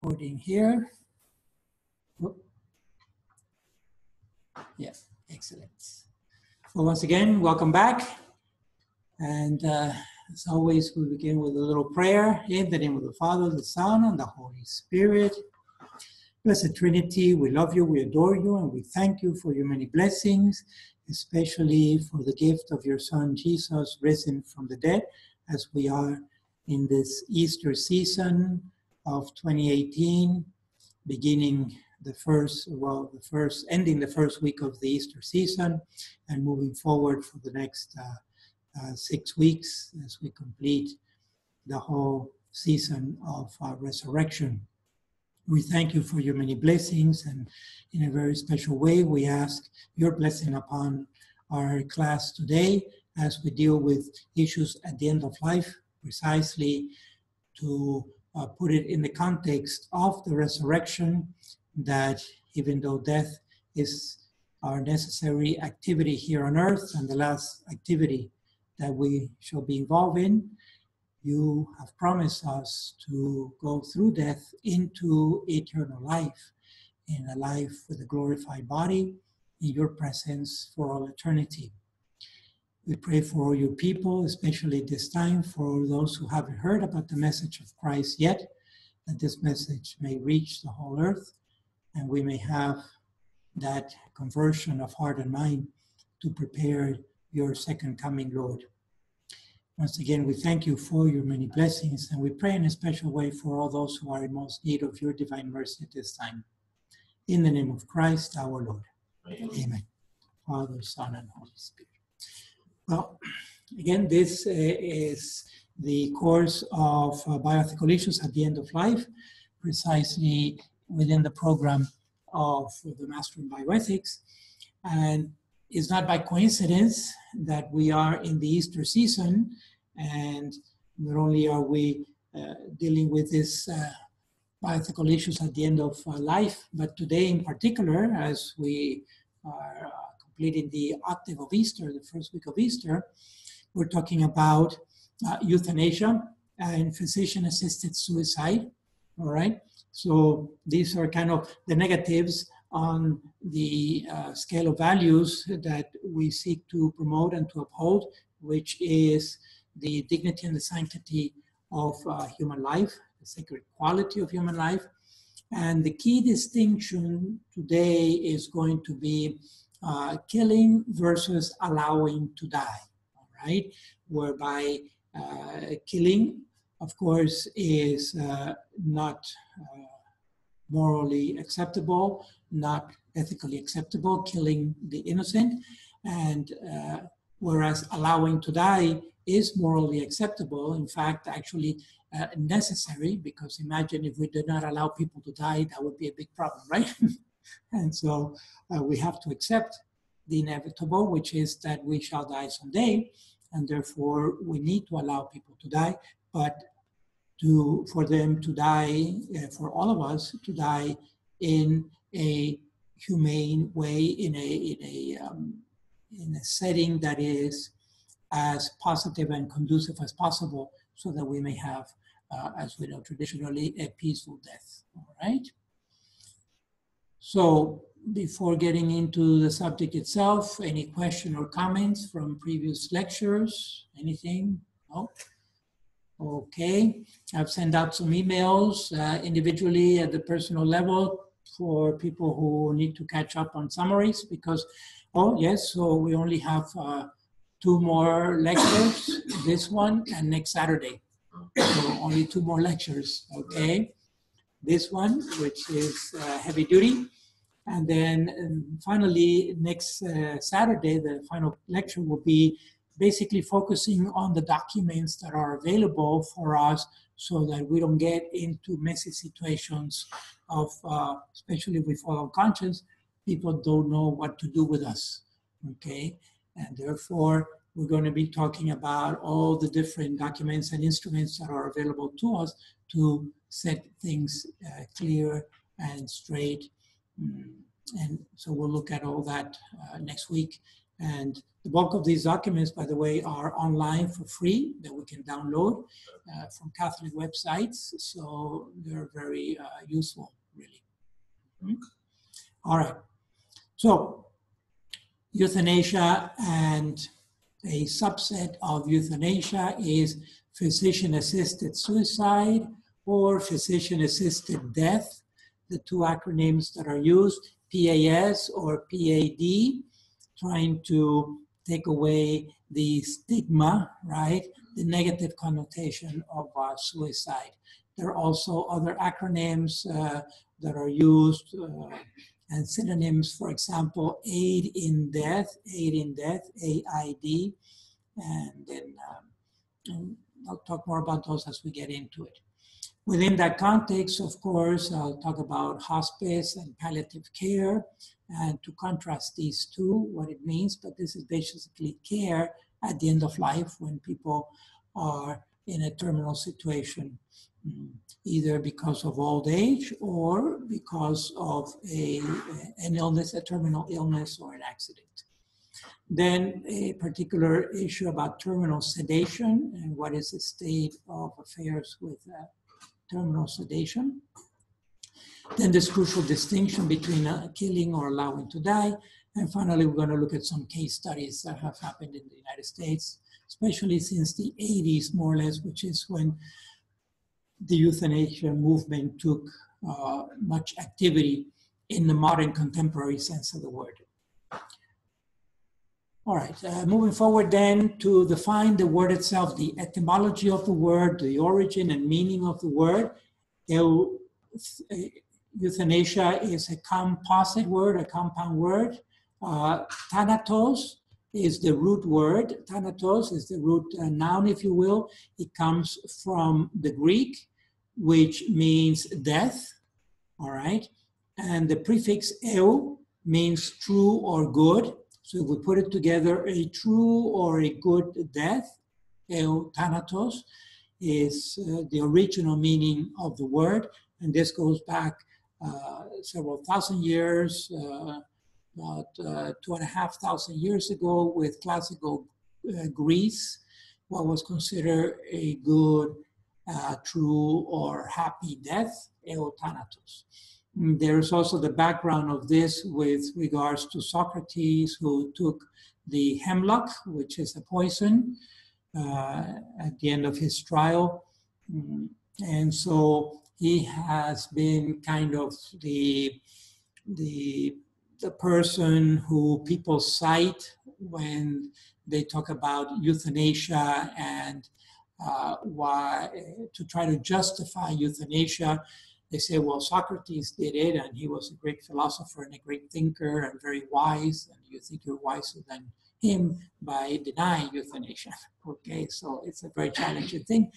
recording here. Whoop. Yes, excellent. Well, once again, welcome back. And as always, we begin with a little prayer in the name of the Father, the Son, and the Holy Spirit. Blessed Trinity, we love you, we adore you, and we thank you for your many blessings, especially for the gift of your Son, Jesus, risen from the dead, as we are in this Easter season of 2018, beginning ending the first week of the Easter season, and moving forward for the next 6 weeks as we complete the whole season of resurrection. We thank you for your many blessings, and in a very special way, we ask your blessing upon our class today as we deal with issues at the end of life, precisely to put it in the context of the resurrection, that even though death is our necessary activity here on earth and the last activity that we shall be involved in, you have promised us to go through death into eternal life, in a life with a glorified body, in your presence for all eternity. We pray for all your people, especially this time for those who haven't heard about the message of Christ yet, that this message may reach the whole earth, and we may have that conversion of heart and mind to prepare your second coming, Lord. Once again, we thank you for your many blessings, and we pray in a special way for all those who are in most need of your divine mercy at this time. In the name of Christ, our Lord. Amen. Amen. Father, Son, and Holy Spirit. Well, again, this is the course of bioethical issues at the end of life, precisely within the program of the Master in Bioethics. And it's not by coincidence that we are in the Easter season, and not only are we dealing with this bioethical issues at the end of life, but today in particular, as we are completing the octave of Easter, the first week of Easter, we're talking about euthanasia and physician-assisted suicide, all right? So these are kind of the negatives on the scale of values that we seek to promote and to uphold, which is the dignity and the sanctity of human life, the sacred quality of human life. And the key distinction today is going to be killing versus allowing to die, all right? Whereby killing, of course, is not morally acceptable, not ethically acceptable, killing the innocent, and whereas allowing to die is morally acceptable, in fact, actually necessary, because imagine if we did not allow people to die, that would be a big problem, right? And so we have to accept the inevitable, which is that we shall die someday, and therefore we need to allow people to die, but for them to die, for all of us to die in a humane way, in a setting that is as positive and conducive as possible, so that we may have, as we know traditionally, a peaceful death. All right. So before getting into the subject itself, any question or comments from previous lectures? Anything? No? Okay, I've sent out some emails individually at the personal level for people who need to catch up on summaries because, oh yes, so we only have 2 more lectures, this one and next Saturday. So only 2 more lectures, okay? This one, which is heavy duty. And then finally, next Saturday, the final lecture will be basically focusing on the documents that are available for us so that we don't get into messy situations of, especially if we fall unconscious, people don't know what to do with us, okay? And therefore, we're going to be talking about all the different documents and instruments that are available to us to set things clear and straight. And so we'll look at all that next week And the bulk of these documents, by the way, are online for free that we can download from Catholic websites. So they're very useful, really. All right. So euthanasia, and a subset of euthanasia is physician-assisted suicide or physician-assisted death, the two acronyms that are used, PAS or PAD, trying to take away the stigma, right? The negative connotation of suicide. There are also other acronyms that are used and synonyms, for example, aid in death, AID, and then I'll talk more about those as we get into it. Within that context, of course, I'll talk about hospice and palliative care, and to contrast these two, what it means, but this is basically care at the end of life when people are in a terminal situation, either because of old age or because of an illness, a terminal illness or an accident. Then a particular issue about terminal sedation and what is the state of affairs with terminal sedation. Then this crucial distinction between killing or allowing to die. And finally, we're going to look at some case studies that have happened in the United States, especially since the 80s, more or less, which is when the euthanasia movement took much activity in the modern contemporary sense of the word. All right, moving forward then to define the word itself, the etymology of the word, the origin and meaning of the word. Euthanasia is a composite word, a compound word. Thanatos is the root word. Thanatos is the root noun, if you will. It comes from the Greek, which means death, all right? And the prefix eu means true or good. So if we put it together, a true or a good death, eu thanatos, is the original meaning of the word. And this goes back several thousand years, about 2,500 years ago with classical Greece, what was considered a good, true or happy death, eu thanatos. There's also the background of this with regards to Socrates, who took the hemlock, which is a poison, at the end of his trial. And so he has been kind of the person who people cite when they talk about euthanasia and why to try to justify euthanasia. They say, well, Socrates did it, and he was a great philosopher and a great thinker and very wise, and you think you're wiser than him by denying euthanasia. Okay, so it's a very challenging thing.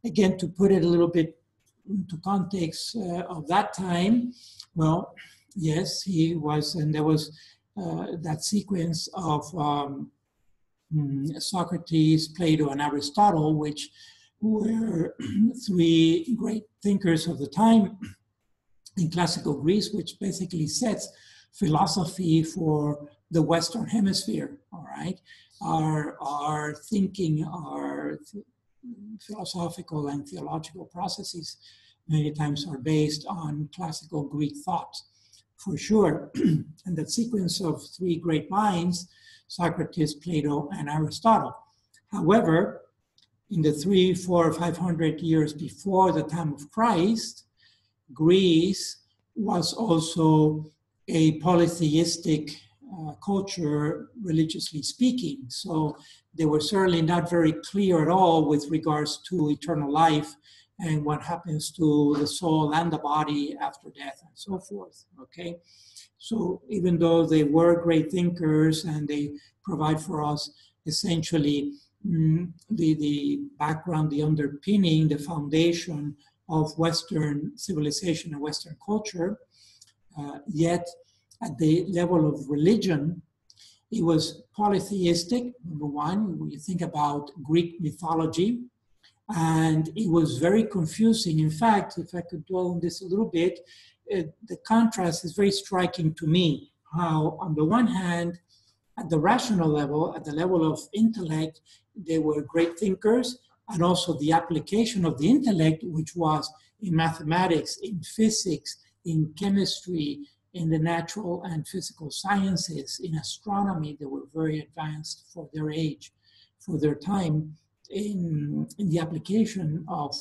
Again, to put it a little bit into context of that time, well, yes, he was, and there was that sequence of Socrates, Plato, and Aristotle, which were three great thinkers of the time in classical Greece, which basically sets philosophy for the Western Hemisphere, all right? Our thinking, our philosophical and theological processes many times are based on classical Greek thought, for sure. And that sequence of three great minds, Socrates, Plato, and Aristotle. However, in the 300, 400, 500 years before the time of Christ, Greece was also a polytheistic culture, religiously speaking. So they were certainly not very clear at all with regards to eternal life and what happens to the soul and the body after death and so forth, okay? So even though they were great thinkers and they provide for us essentially the background, the underpinning, the foundation of Western civilization and Western culture, yet at the level of religion, it was polytheistic, number one, when you think about Greek mythology, and it was very confusing. In fact, if I could dwell on this a little bit, the contrast is very striking to me, how on the one hand, At the rational level, at the level of intellect, they were great thinkers, and also the application of the intellect, which was in mathematics, in physics, in chemistry, in the natural and physical sciences, in astronomy. They were very advanced for their age, for their time, in the application of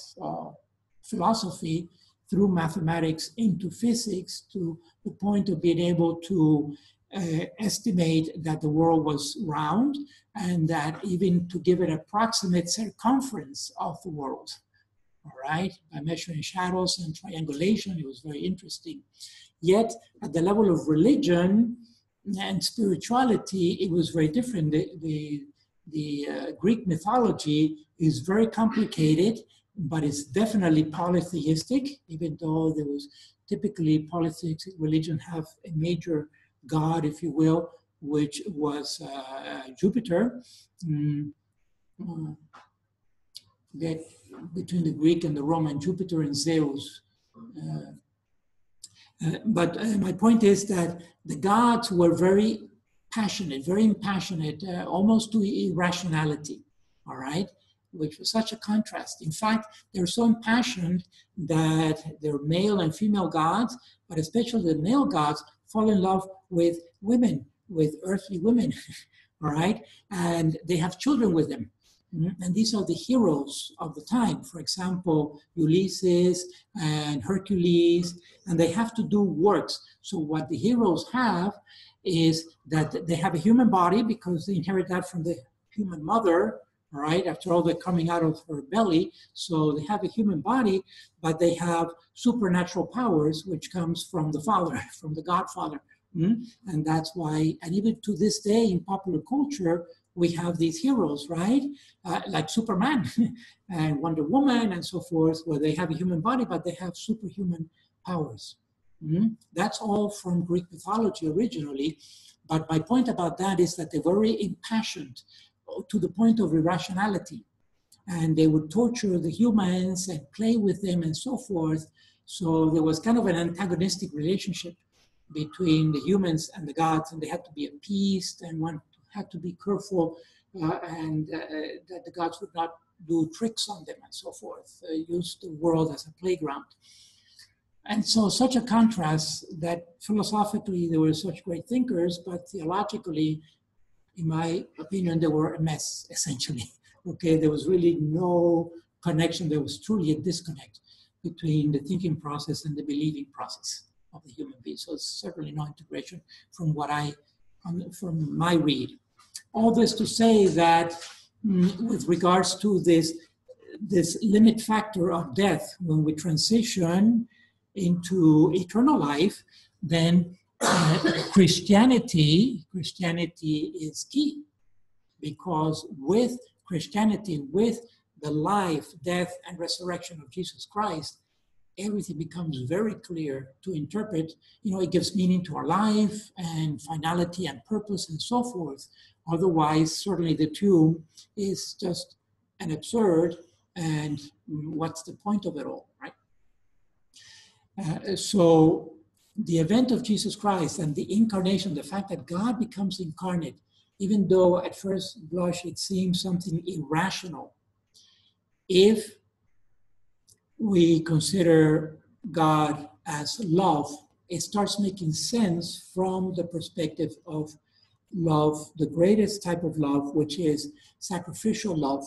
philosophy through mathematics into physics, to the point of being able to estimate that the world was round, and that even to give an approximate circumference of the world, all right, by measuring shadows and triangulation. It was very interesting. Yet at the level of religion and spirituality, it was very different. The Greek mythology is very complicated, but it's definitely polytheistic, even though there was typically polytheistic religion have a major god, if you will, which was Jupiter. That between the Greek and the Roman, Jupiter and Zeus. But my point is that the gods were very passionate, very impassionate, almost to irrationality, all right? Which was such a contrast. In fact, they're so impassioned that they're male and female gods, but especially the male gods fall in love with women, with earthly women, all right? And they have children with them. And these are the heroes of the time. For example, Ulysses and Hercules, and they have to do works. So what the heroes have is that they have a human body because they inherit that from the human mother, all right? After all, they're coming out of her belly. So they have a human body, but they have supernatural powers, which comes from the father, from the Godfather. And that's why, and even to this day in popular culture, we have these heroes, right? Like Superman and Wonder Woman and so forth, where they have a human body, but they have superhuman powers. That's all from Greek mythology originally. But my point about that is that they're very impassioned to the point of irrationality. And they would torture the humans and play with them and so forth. So there was kind of an antagonistic relationship between the humans and the gods, and they had to be appeased, and one had to be careful that the gods would not do tricks on them and so forth, use the world as a playground. And so such a contrast that philosophically they were such great thinkers, but theologically, in my opinion, they were a mess, essentially. Okay, there was really no connection. There was truly a disconnect between the thinking process and the believing process of the human being. So it's certainly no integration from from my read. All this to say that with regards to this limit factor of death, when we transition into eternal life, then Christianity is key, because with Christianity, with the life, death, and resurrection of Jesus Christ, everything becomes very clear to interpret. You know, it gives meaning to our life and finality and purpose and so forth. Otherwise, certainly the tomb is just an absurd, and what's the point of it all, right? So the event of Jesus Christ and the incarnation, the fact that God becomes incarnate, even though at first blush it seems something irrational, if we consider God as love, it starts making sense from the perspective of love, the greatest type of love, which is sacrificial love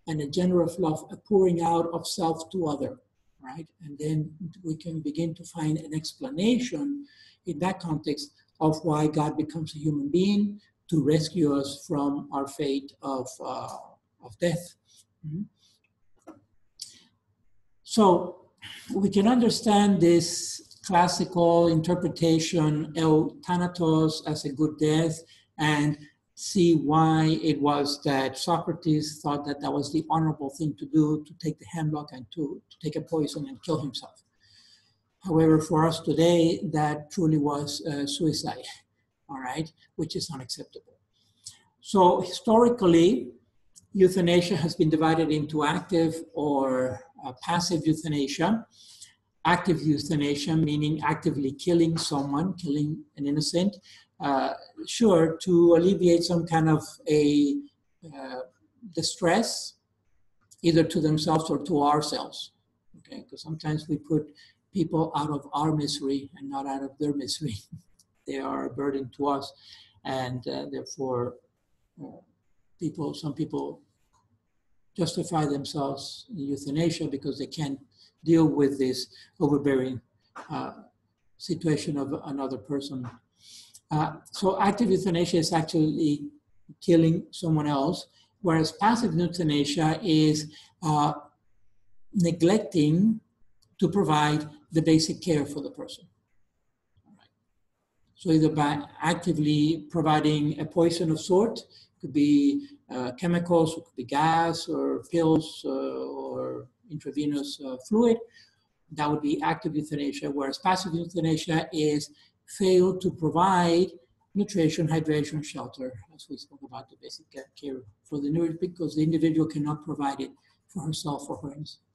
and a generous love, a pouring out of self to other, right? And then we can begin to find an explanation in that context of why God becomes a human being to rescue us from our fate of death. So we can understand this classical interpretation, euthanatos, as a good death, and see why it was that Socrates thought that that was the honorable thing to do, to take the hemlock and to take a poison and kill himself. However, for us today, that truly was suicide, all right, which is unacceptable. So historically, euthanasia has been divided into active or passive euthanasia. Active euthanasia, meaning actively killing someone, killing an innocent, sure, to alleviate some kind of a distress, either to themselves or to ourselves. Okay, because sometimes we put people out of our misery and not out of their misery. They are a burden to us, and therefore, some people justify themselves in euthanasia because they can't deal with this overbearing situation of another person. So active euthanasia is actually killing someone else, whereas passive euthanasia is neglecting to provide the basic care for the person. So either by actively providing a poison of sort, it could be chemicals, it could be gas or pills or intravenous fluid, that would be active euthanasia, whereas passive euthanasia is fail to provide nutrition, hydration, shelter, as we spoke about, the basic care for the neurologist, because the individual cannot provide it for herself or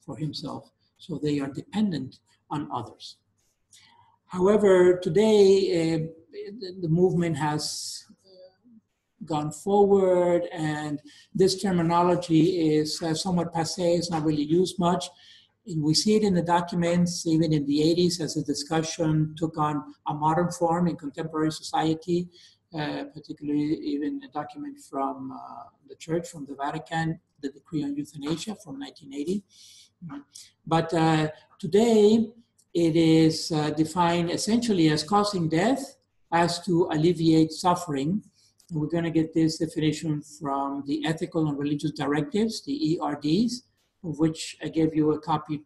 for himself. So they are dependent on others. However, today the movement has gone forward, and this terminology is somewhat passé. It's not really used much. We see it in the documents, even in the 80s, as the discussion took on a modern form in contemporary society, particularly even a document from the Church, from the Vatican, the Decree on Euthanasia from 1980. But today, it is defined essentially as causing death as to alleviate suffering. And we're going to get this definition from the Ethical and Religious Directives, the ERDs, of which I gave you a copy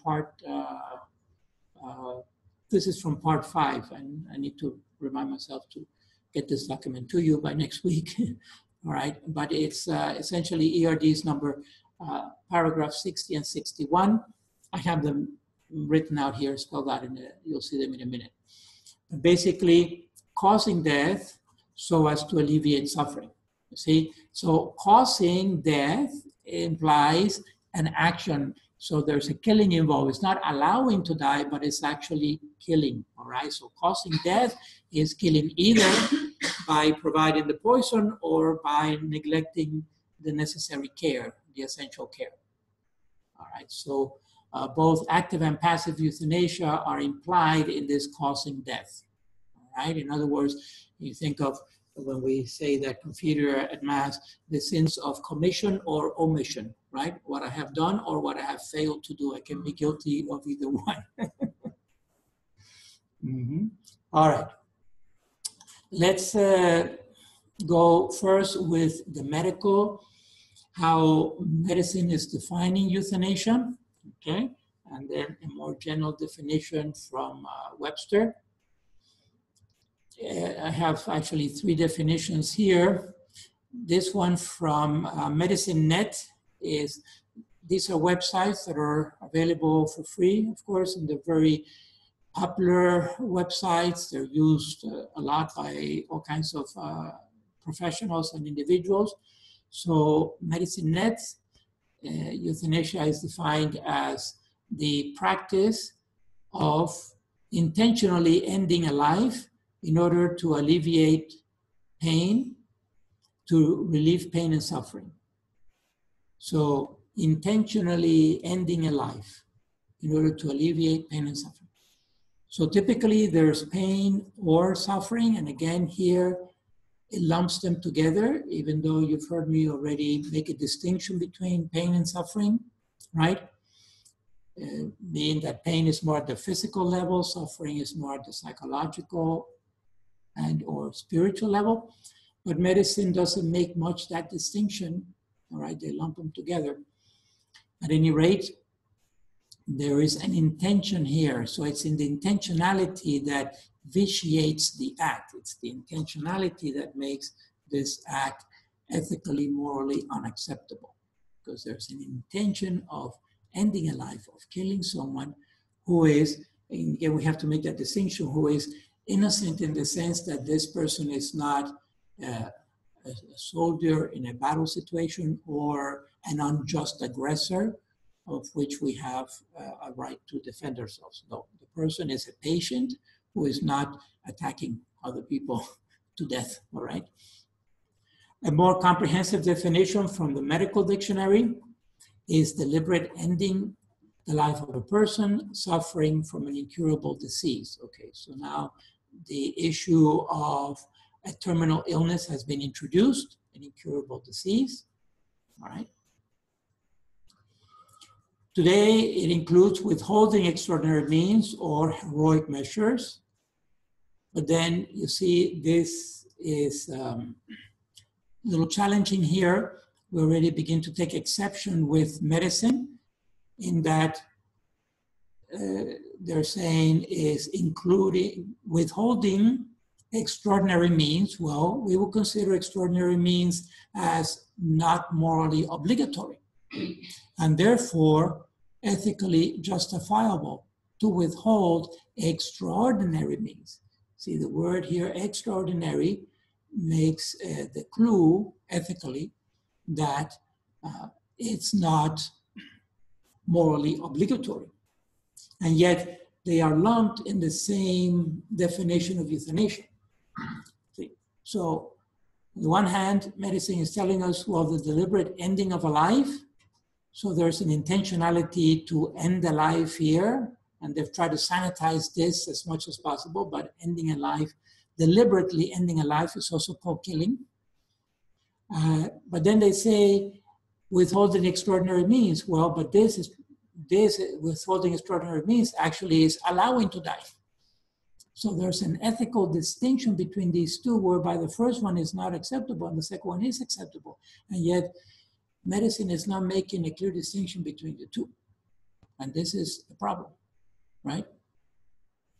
this is from part 5, and I need to remind myself to get this document to you by next week. All right, but it's essentially ERDs number paragraph 60 and 61. I have them written out here, spelled out you'll see them in a minute. But basically, causing death so as to alleviate suffering. You see, so causing death implies an action. So there's a killing involved. It's not allowing to die, but it's actually killing. All right. So causing death is killing either by providing the poison or by neglecting the necessary care, the essential care. All right. So both active and passive euthanasia are implied in this causing death. All right. In other words, you think of when we say that Confiteor at Mass, the sins of commission or omission, right? What I have done or what I have failed to do. I can be guilty of either one. All right. Let's go first with the medical, how medicine is defining euthanasia, okay? And then a more general definition from Webster. I have actually 3 definitions here. This one from Medicine.net these are websites that are available for free, of course, and they're very popular websites. They're used a lot by all kinds of professionals and individuals. So Medicine.net, euthanasia is defined as the practice of intentionally ending a life in order to alleviate pain, to relieve pain and suffering. So intentionally ending a life in order to alleviate pain and suffering. So typically there's pain or suffering, and again here it lumps them together, even though you've heard me already make a distinction between pain and suffering, right? Meaning that pain is more at the physical level, suffering is more at the psychological and or spiritual level. But medicine doesn't make much that distinction, all right? They lump them together. At any rate, there is an intention here. So it's in the intentionality that vitiates the act. It's the intentionality that makes this act ethically, morally unacceptable. Because there's an intention of ending a life, of killing someone who is, and again, we have to make that distinction, who is innocent in the sense that this person is not a soldier in a battle situation or an unjust aggressor of which we have a right to defend ourselves. No, the person is a patient who is not attacking other people to death, all right? A more comprehensive definition from the medical dictionary is deliberate ending the life of a person suffering from an incurable disease. Okay, so now the issue of a terminal illness has been introduced, an incurable disease, all right? Today, it includes withholding extraordinary means or heroic measures. But then you see this is a little challenging here. We already begin to take exception with medicine in that they're saying is including withholding extraordinary means. Well, we will consider extraordinary means as not morally obligatory and therefore ethically justifiable to withhold extraordinary means. See, the word here, extraordinary, makes the clue ethically that it's not morally obligatory. And yet they are lumped in the same definition of euthanasia. See? So on the one hand, medicine is telling us, well, the deliberate ending of a life. So there's an intentionality to end the life here, and they've tried to sanitize this as much as possible, but ending a life, deliberately ending a life is also called killing. But then they say withholding extraordinary means. Well, but this withholding extraordinary means actually is allowing to die. So there's an ethical distinction between these two, whereby the first one is not acceptable and the second one is acceptable. And yet medicine is not making a clear distinction between the two. And this is the problem, right?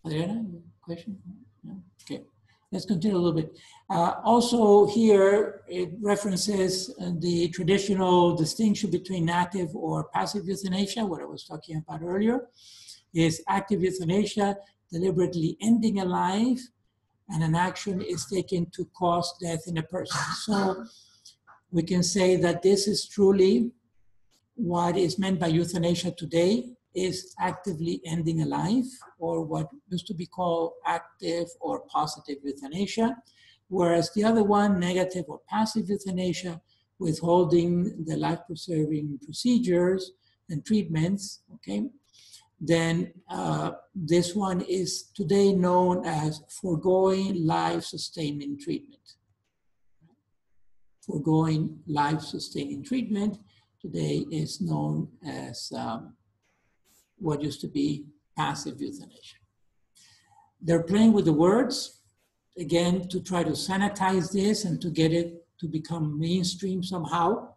Adriana, question? No? Okay, let's continue a little bit. Also here, it references the traditional distinction between active or passive euthanasia, what I was talking about earlier, is active euthanasia, deliberately ending a life, and an action is taken to cause death in a person. So we can say that this is truly what is meant by euthanasia today, is actively ending a life, or what used to be called active or positive euthanasia, whereas the other one, negative or passive euthanasia, withholding the life-preserving procedures and treatments, okay? Then this one is today known as foregoing life-sustaining treatment. Foregoing life-sustaining treatment today is known as what used to be passive euthanasia. They're playing with the words, again, to try to sanitize this and to get it to become mainstream somehow,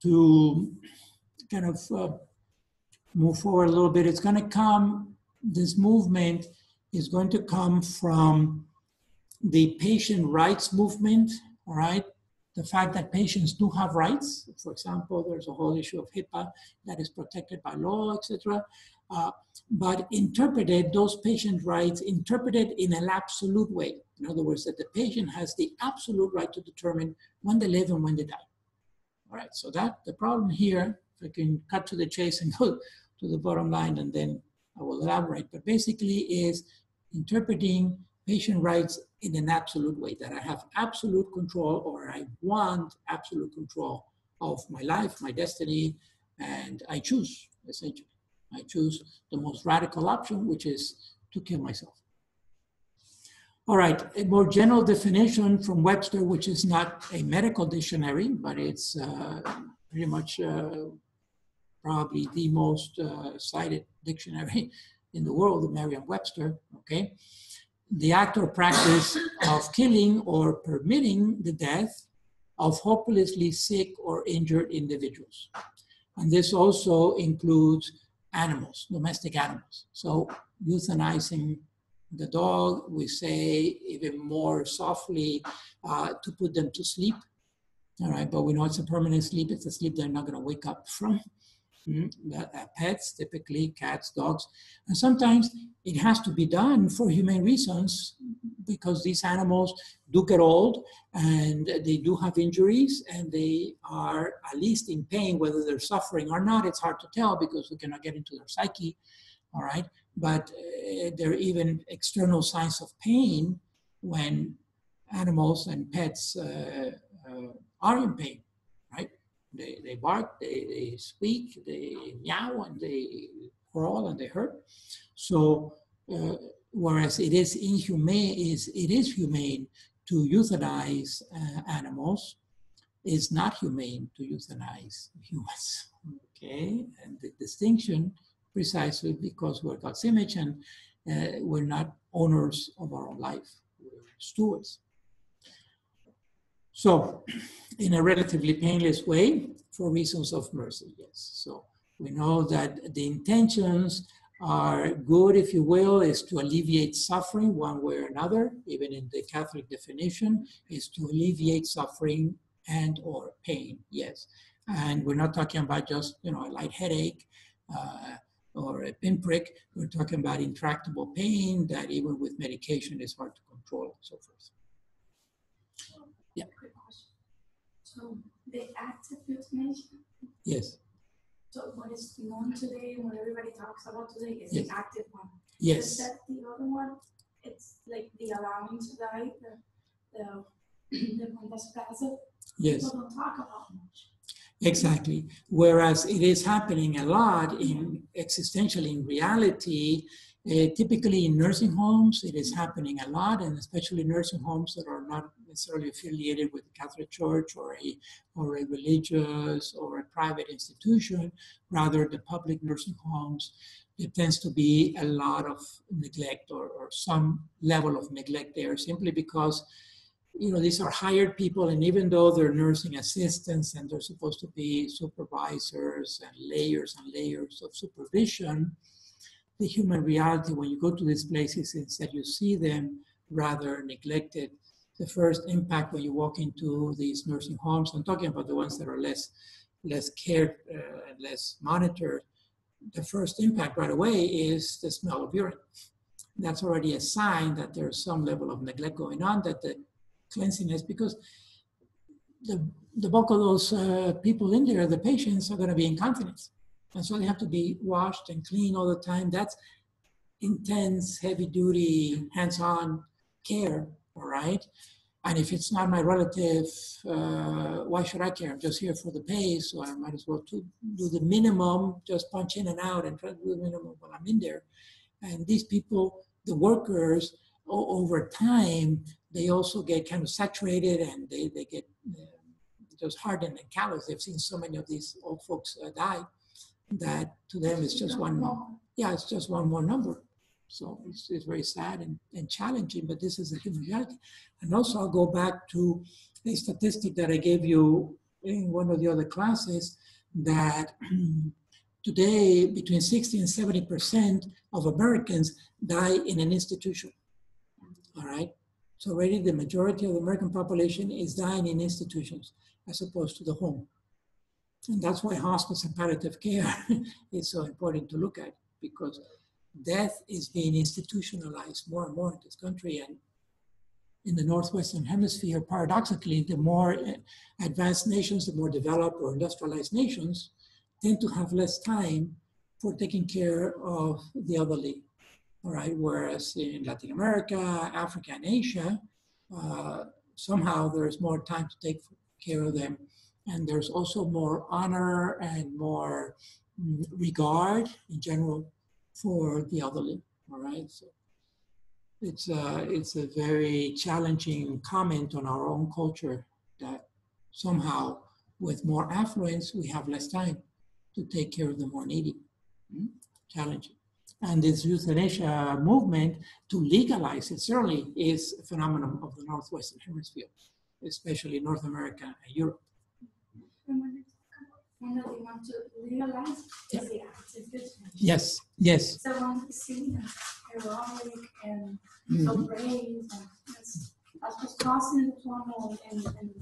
to kind of move forward a little bit. It's going to come, this movement is going to come from the patient rights movement, all right? The fact that patients do have rights. For example, there's a whole issue of Hipaa that is protected by law, etc. But interpreted, those patient rights interpreted in an absolute way. In other words, that the patient has the absolute right to determine when they live and when they die. All right, so that the problem here, if I can cut to the chase and go to the bottom line, and then I will elaborate, but basically is interpreting patient rights in an absolute way, that I have absolute control, or I want absolute control of my life, my destiny, and I choose, essentially. I choose the most radical option, which is to kill myself. All right, a more general definition from Webster, which is not a medical dictionary, but it's pretty much probably the most cited dictionary in the world, the Merriam-Webster, okay? The act or practice of killing or permitting the death of hopelessly sick or injured individuals. And this also includes animals, domestic animals. So euthanizing the dog, we say even more softly to put them to sleep. All right, but we know it's a permanent sleep. It's a sleep they're not gonna wake up from. Pets, typically cats, dogs, and sometimes it has to be done for humane reasons because these animals do get old and they do have injuries and they are at least in pain, whether they're suffering or not. It's hard to tell because we cannot get into their psyche, all right? but there are even external signs of pain when animals and pets are in pain, right? They bark, they squeak, they meow, and they crawl, and they hurt. So whereas it is humane to euthanize animals, it's not humane to euthanize humans. Okay, and the distinction precisely because we're God's image and we're not owners of our own life, we're stewards. So, in a relatively painless way, for reasons of mercy, yes. So we know that the intentions are good, if you will, is to alleviate suffering one way or another, even in the Catholic definition, is to alleviate suffering and or pain, yes. And we're not talking about just, a light headache or a pinprick. We're talking about intractable pain that even with medication is hard to control and so forth. Yeah. So the active euthanasia? Yes. So what is known today, what everybody talks about today, is yes. the active one. Yes. Is that the other one? It's like the allowing to die, the one that's passive. Yes. People don't talk about much. Exactly. Whereas it is happening a lot existentially in reality, typically in nursing homes, it is happening a lot, and especially nursing homes that are not necessarily affiliated with the Catholic Church or a religious or a private institution, rather the public nursing homes. It tends to be a lot of neglect or some level of neglect there, simply because these are hired people, and even though they're nursing assistants and they're supposed to be supervisors and layers of supervision, the human reality when you go to these places is that you see them rather neglected. The first impact when you walk into these nursing homes, I'm talking about the ones that are less cared and less monitored, the first impact right away is the smell of urine. That's already a sign that there's some level of neglect going on, that the cleanliness, because the bulk of those people in there, the patients, are going to be incontinent. And so they have to be washed and clean all the time. That's intense, heavy-duty, hands-on care, all right? And if it's not my relative, why should I care? I'm just here for the pay, so I might as well do the minimum, just punch in and out and try to do the minimum while I'm in there. And these people, the workers, over time, they also get kind of saturated, and they get just hardened and callous. They've seen so many of these old folks die that to them it's just one more. Yeah, it's just one more number. So it's very sad and challenging, but this is a human reality. And also I'll go back to a statistic that I gave you in one of the other classes, that today between 60 and 70% of Americans die in an institution. All right. So already the majority of the American population is dying in institutions as opposed to the home. And that's why hospice and palliative care is so important to look at, because death is being institutionalized more and more in this country. And in the Northwestern Hemisphere, paradoxically, the more advanced nations, the more developed or industrialized nations, tend to have less time for taking care of the elderly. All right, whereas in Latin America, Africa, and Asia, somehow there's more time to take care of them. And there's also more honor and more regard in general for the elderly, all right? So it's a very challenging comment on our own culture that somehow with more affluence, we have less time to take care of the more needy. Challenging. And this euthanasia movement to legalize it certainly is a phenomenon of the Northwestern Hemisphere, especially North America and Europe. When they want to legalize, is the active euthanasia. Yes, yes. So when we see heroic and so brave, and that's what's causing the turmoil and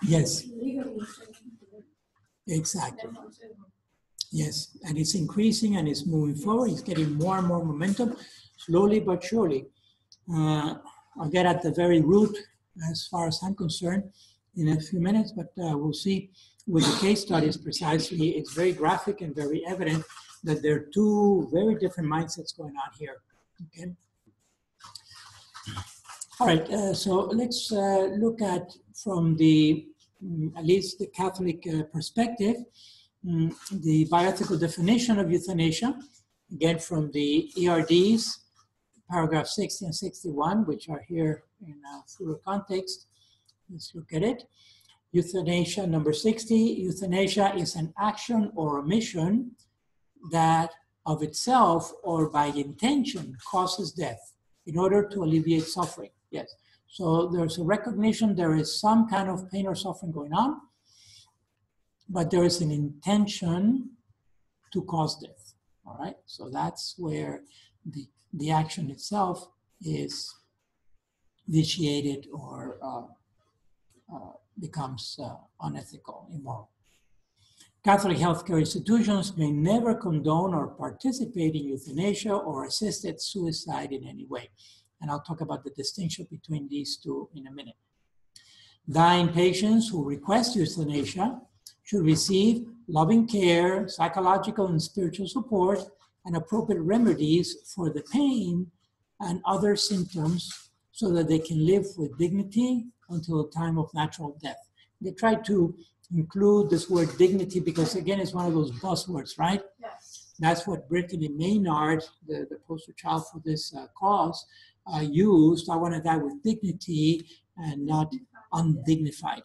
yes, legally. Exactly. Yes, and it's increasing and it's moving forward. It's getting more and more momentum, slowly but surely. I'll get at the very root as far as I'm concerned in a few minutes, but we'll see with the case studies precisely. It's very graphic and very evident that there are two very different mindsets going on here. Okay. All right, so let's look at from the, at least the Catholic perspective, the bioethical definition of euthanasia, again from the ERDs, paragraph 60 and 61, which are here in fuller context. Let's look at it. Euthanasia, number 60, euthanasia is an action or omission that of itself or by intention causes death in order to alleviate suffering. Yes, so there's a recognition there is some kind of pain or suffering going on, but there is an intention to cause death. All right, so that's where the action itself is vitiated or becomes unethical, immoral. Catholic healthcare institutions may never condone or participate in euthanasia or assisted suicide in any way. And I'll talk about the distinction between these two in a minute. Dying patients who request euthanasia should receive loving care, psychological and spiritual support, and appropriate remedies for the pain and other symptoms so that they can live with dignity until the time of natural death. They try to include this word dignity because, again, it's one of those buzzwords, right? Yes. That's what Brittany Maynard, the poster child for this cause, used. I want to die with dignity and not undignified.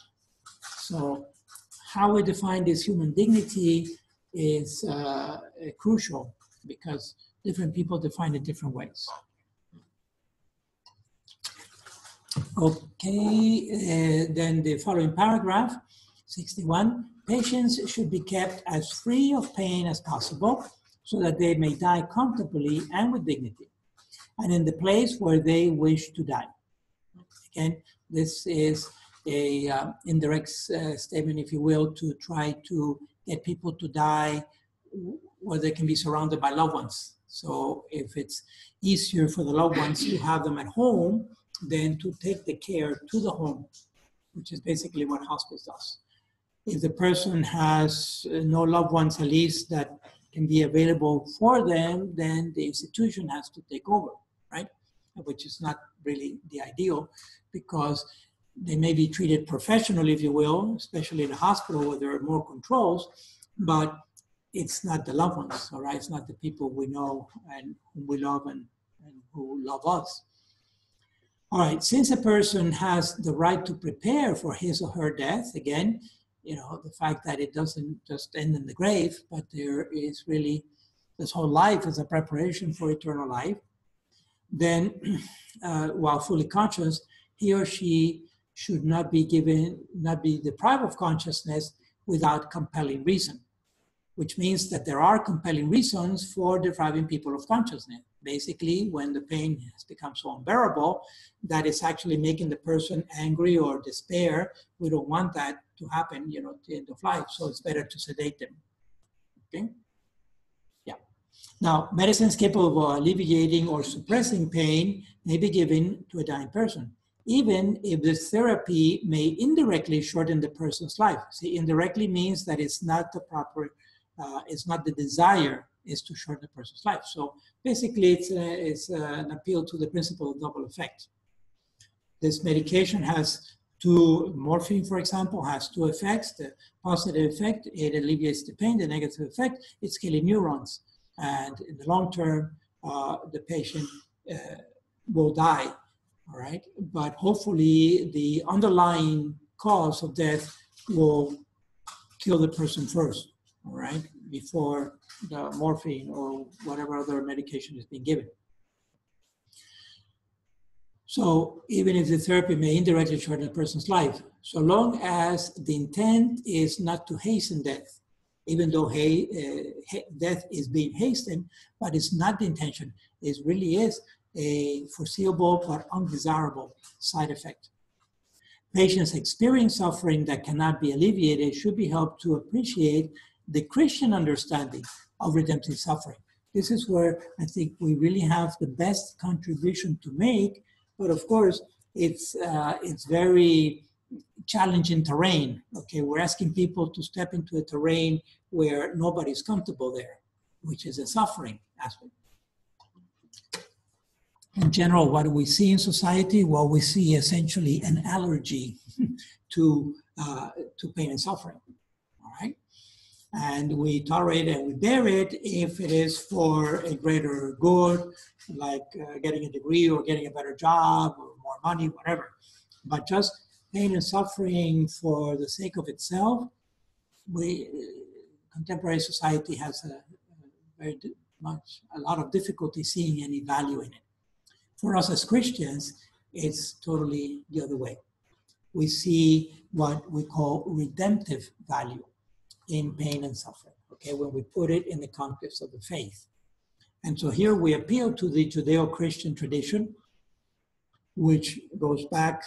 So how we define this human dignity is crucial because different people define it different ways. Okay, then the following paragraph, 61, patients should be kept as free of pain as possible so that they may die comfortably and with dignity, and in the place where they wish to die. Again, this is a indirect statement, if you will, to try to get people to die where they can be surrounded by loved ones. So if it's easier for the loved ones to have them at home than to take the care to the home, which is basically what hospice does. If the person has no loved ones, at least that can be available for them, then the institution has to take over, right? Which is not really the ideal because they may be treated professionally, if you will, especially in a hospital where there are more controls, but it's not the loved ones, all right? It's not the people we know and whom we love and who love us. All right, since a person has the right to prepare for his or her death, again, you know, the fact that it doesn't just end in the grave, but there is really, this whole life is a preparation for eternal life, then while fully conscious, he or she should not be deprived of consciousness without compelling reason, which means that there are compelling reasons for depriving people of consciousness. Basically, when the pain has become so unbearable that it's actually making the person angry or despair, we don't want that to happen, you know, at the end of life. So it's better to sedate them. Okay? Yeah. Now, medicines capable of alleviating or suppressing pain may be given to a dying person, even if this therapy may indirectly shorten the person's life. See, indirectly means that it's not the proper, it's not the desire is to shorten the person's life. So basically, it's an appeal to the principle of double effect. This medication has morphine, for example, has two effects. The positive effect, it alleviates the pain. The negative effect, it's killing neurons. And in the long term, the patient will die, all right? But hopefully, the underlying cause of death will kill the person first, all right, before the morphine or whatever other medication is being given. So even if the therapy may indirectly shorten a person's life, so long as the intent is not to hasten death, even though death is being hastened, but it's not the intention. It really is a foreseeable but undesirable side effect. Patients experiencing suffering that cannot be alleviated should be helped to appreciate the Christian understanding of redemptive suffering. This is where I think we really have the best contribution to make, but of course, it's very challenging terrain. Okay, we're asking people to step into a terrain where nobody's comfortable there, which is a suffering aspect. In general, what do we see in society? Well, we see essentially an allergy to pain and suffering, all right? And we tolerate and we bear it if it is for a greater good, like getting a degree or getting a better job or more money, whatever. But just pain and suffering for the sake of itself, contemporary society has a lot of difficulty seeing any value in it. For us as Christians, it's totally the other way. We see what we call redemptive value in pain and suffering, okay, when we put it in the context of the faith. And so here we appeal to the Judeo-Christian tradition, which goes back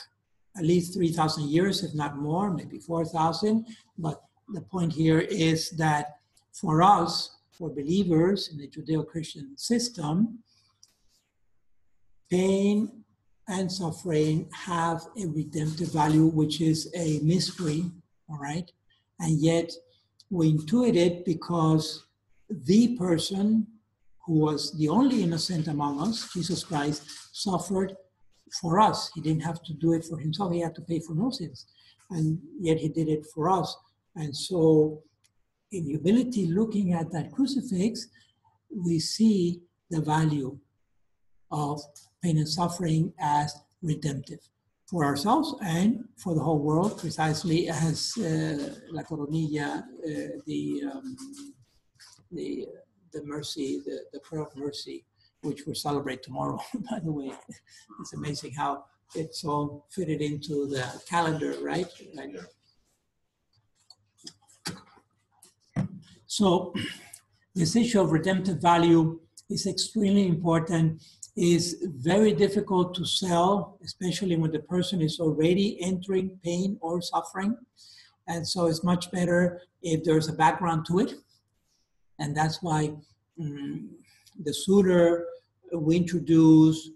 at least 3,000 years, if not more, maybe 4,000. But the point here is that for us, for believers in the Judeo-Christian system, pain and suffering have a redemptive value, which is a mystery, all right? And yet we intuit it because the person who was the only innocent among us, Jesus Christ, suffered for us. He didn't have to do it for himself. He had to pay for no sins. And yet he did it for us. And so in humility, looking at that crucifix, we see the value of pain and suffering as redemptive for ourselves and for the whole world, precisely as La Coronilla, the mercy, the prayer of mercy, which we'll celebrate tomorrow, by the way. It's amazing how it's all fitted into the calendar, right? So this issue of redemptive value is extremely important, is very difficult to sell, especially when the person is already entering pain or suffering. And so it's much better if there's a background to it. And that's why the sooner we introduce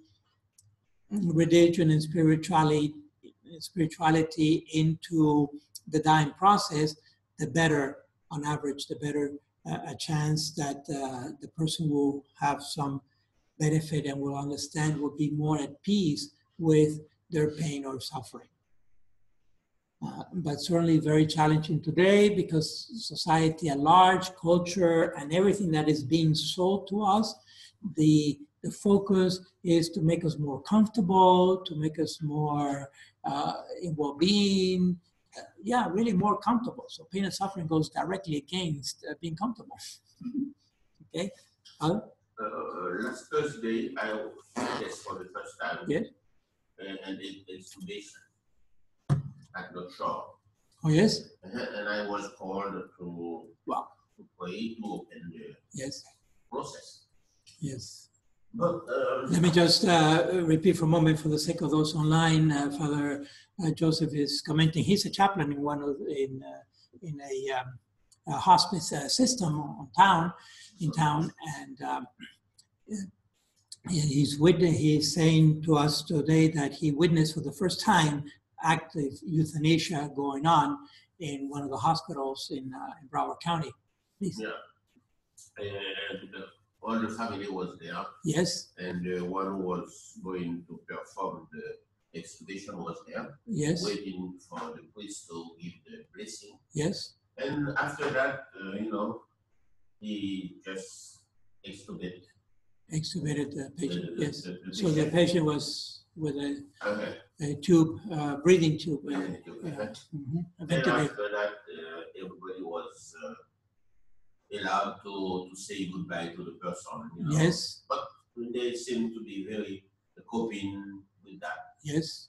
religion and spirituality into the dying process, the better, on average, the better a chance that the person will have some benefit and will understand, will be more at peace with their pain or suffering. But certainly very challenging today because society at large, culture, and everything that is being sold to us, the focus is to make us more comfortable, to make us more in well-being, really more comfortable. So pain and suffering goes directly against being comfortable. Okay? Last Thursday, I guess for the first time, yes, and in Sedation at the shore. Oh yes, and I was called to pray to open the yes, process. Yes. But let me just repeat for a moment for the sake of those online. Father Joseph is commenting. He's a chaplain in a hospice system in town, and he's saying to us today that he witnessed for the first time active euthanasia going on in one of the hospitals in Broward County. Please. Yeah, and all the family was there. Yes. And the one who was going to perform the extubation was there. Yes. Waiting for the priest to give the blessing. Yes. And after that, he just extubated the patient. Yes. So the patient was with a tube, breathing tube. And after that, everybody was allowed to say goodbye to the person. Yes. But they seem to be very coping with that. Yes.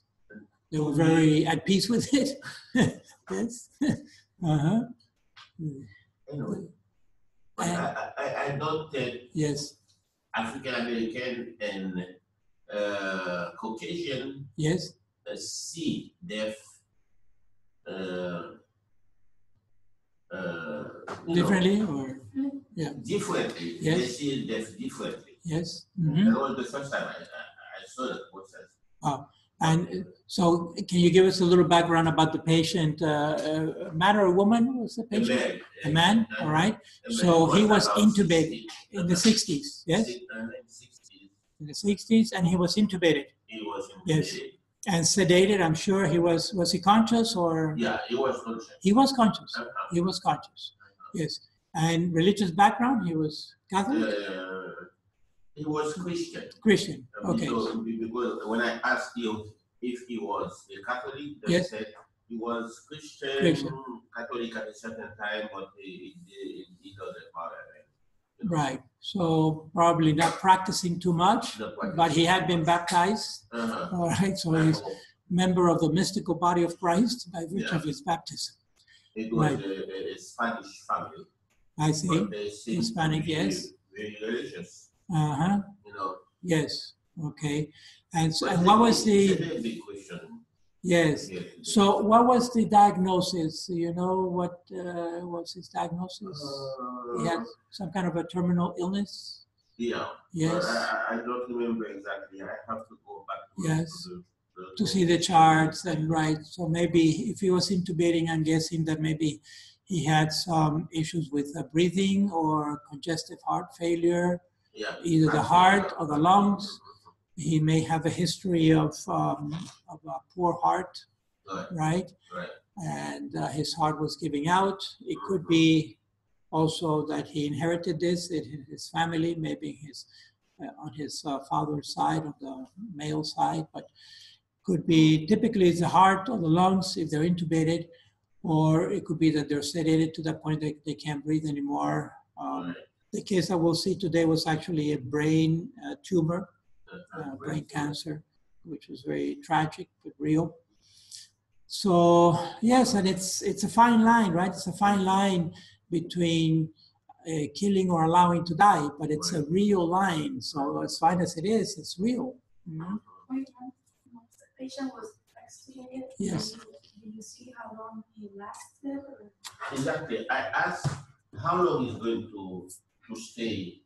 They were very at peace with it. Yes. Anyway, I don't think yes. African American and Caucasian yes. See death differently, or differently. Yes. They see death differently. Yes. That was the first time I saw that process. And so, can you give us a little background about the patient? Man or woman was the patient? A man, all right. So he was intubated in the 60s, yes? In the 60s, and he was intubated. He was intubated. Yes. And sedated, I'm sure he was he conscious or? Yeah, he was conscious. He was conscious. He was conscious, yes. And religious background, he was Catholic? He was Christian. Christian, okay. Because when I asked you if he was a Catholic, they yes. said he was Christian, Catholic at a certain time, but he doesn't matter. Right. So probably not practicing too much, but he had been baptized. All right. So he's a member of the mystical body of Christ by virtue of his baptism. It was a Spanish family. I see. Hispanic, yes. Very religious. Uh-huh. You know. Yes. Okay. And so, and what was the? It's a big question. Yes. So what was the diagnosis? You know what was his diagnosis? He had some kind of a terminal illness? Yeah. Yes. I don't remember exactly. I have to go back to see the charts and right. So maybe if he was intubating, I'm guessing that maybe he had some issues with breathing or congestive heart failure, either the heart or the lungs. He may have a history of a poor heart, right? And his heart was giving out. It could be also that he inherited this in his family, maybe on his father's side, on the male side, but could be typically it's the heart or the lungs if they're intubated, or it could be that they're sedated to the point that they can't breathe anymore. The case that we'll see today was actually a brain tumor. Brain cancer, which was very tragic but real. So yes, and it's a fine line, right? It's a fine line between killing or allowing to die, but it's a real line. So as fine as it is, it's real. Mm-hmm. Once the patient was extubated, yes. Did you see how long he lasted? Exactly. I asked how long he's going to stay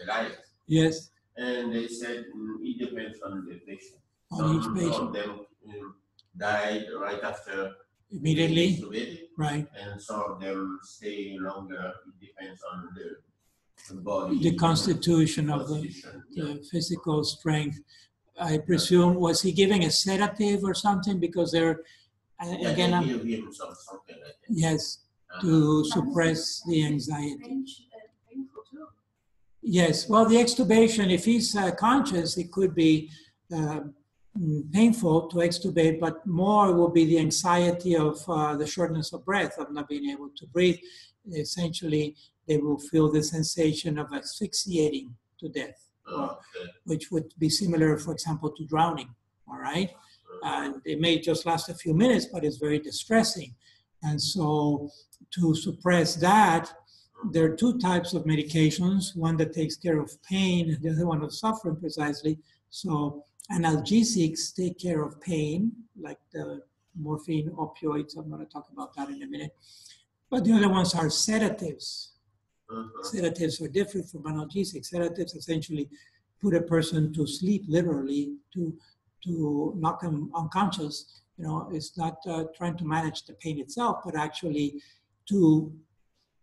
alive. Yes. And they said it depends on the patient. On each patient. Some of them died right after immediately, right? And some of them stay longer. It depends on the body, the constitution of the physical strength. I presume, was he giving a sedative or something? Because they're again, they give him something like that. Yes, to suppress the anxiety. Yes, well, the extubation, if he's conscious, it could be painful to extubate, but more will be the anxiety of the shortness of breath, of not being able to breathe. Essentially, they will feel the sensation of asphyxiating to death, which would be similar, for example, to drowning, all right? And it may just last a few minutes, but it's very distressing. And so to suppress that, there are two types of medications, one that takes care of pain, and the other one of suffering precisely. So analgesics take care of pain, like the morphine, opioids. I'm going to talk about that in a minute. But the other ones are sedatives. Sedatives are different from analgesics. Sedatives essentially put a person to sleep, literally, to knock them unconscious. You know, it's not trying to manage the pain itself, but actually to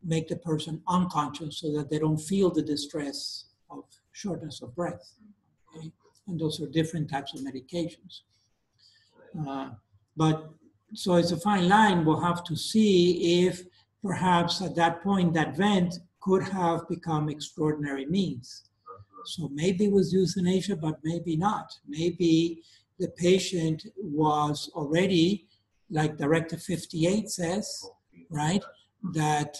make the person unconscious so that they don't feel the distress of shortness of breath. Okay? And those are different types of medications. But so it's a fine line. We'll have to see if perhaps at that point that vent could have become extraordinary means. So maybe it was euthanasia, but maybe not. Maybe the patient was already, like Directive 58 says, right? That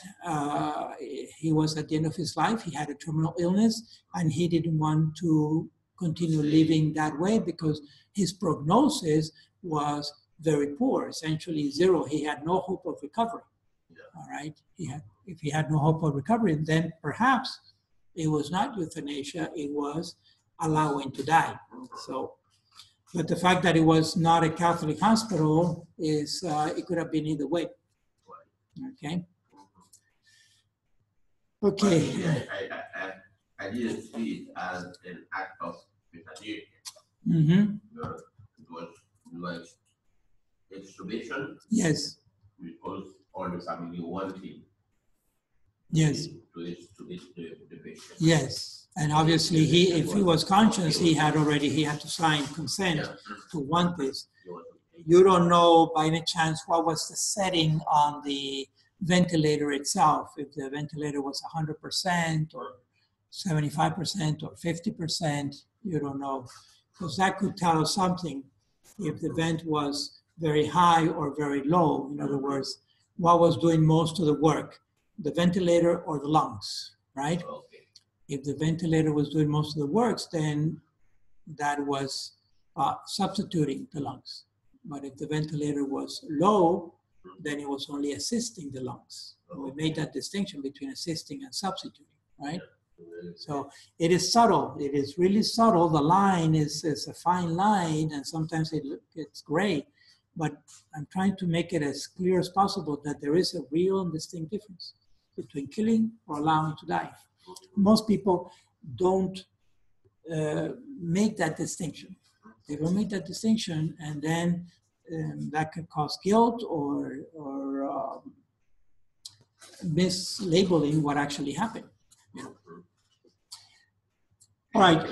he was at the end of his life, he had a terminal illness, and he didn't want to continue living that way because his prognosis was very poor, essentially zero. He had no hope of recovery, all right? If he had no hope of recovery, then perhaps it was not euthanasia, it was allowing to die. So, but the fact that it was not a Catholic hospital is, it could have been either way, okay? Okay. I didn't see it as an act of euthanasia. Mm-hmm. advised extubation Yes, because all the family wanted yes, to extubate the patient. yes. And obviously, if he was conscious, he had to sign consent Yeah. to want this. He was You don't know by any chance what was the setting on the ventilator itself, if the ventilator was 100% or 75% or 50%, you don't know. Because that could tell us something if the vent was very high or very low. In other words, what was doing most of the work, the ventilator or the lungs, right? okay. If the ventilator was doing most of the works, then that was substituting the lungs. But if the ventilator was low, then it was only assisting the lungs. We made that distinction between assisting and substituting, right? So it is subtle. It is really subtle. The line is a fine line, and sometimes it's gray. But I'm trying to make it as clear as possible that there is a real and distinct difference between killing or allowing to die. Most people don't make that distinction. They don't make that distinction, and then that could cause guilt or mislabeling what actually happened. You know. All right,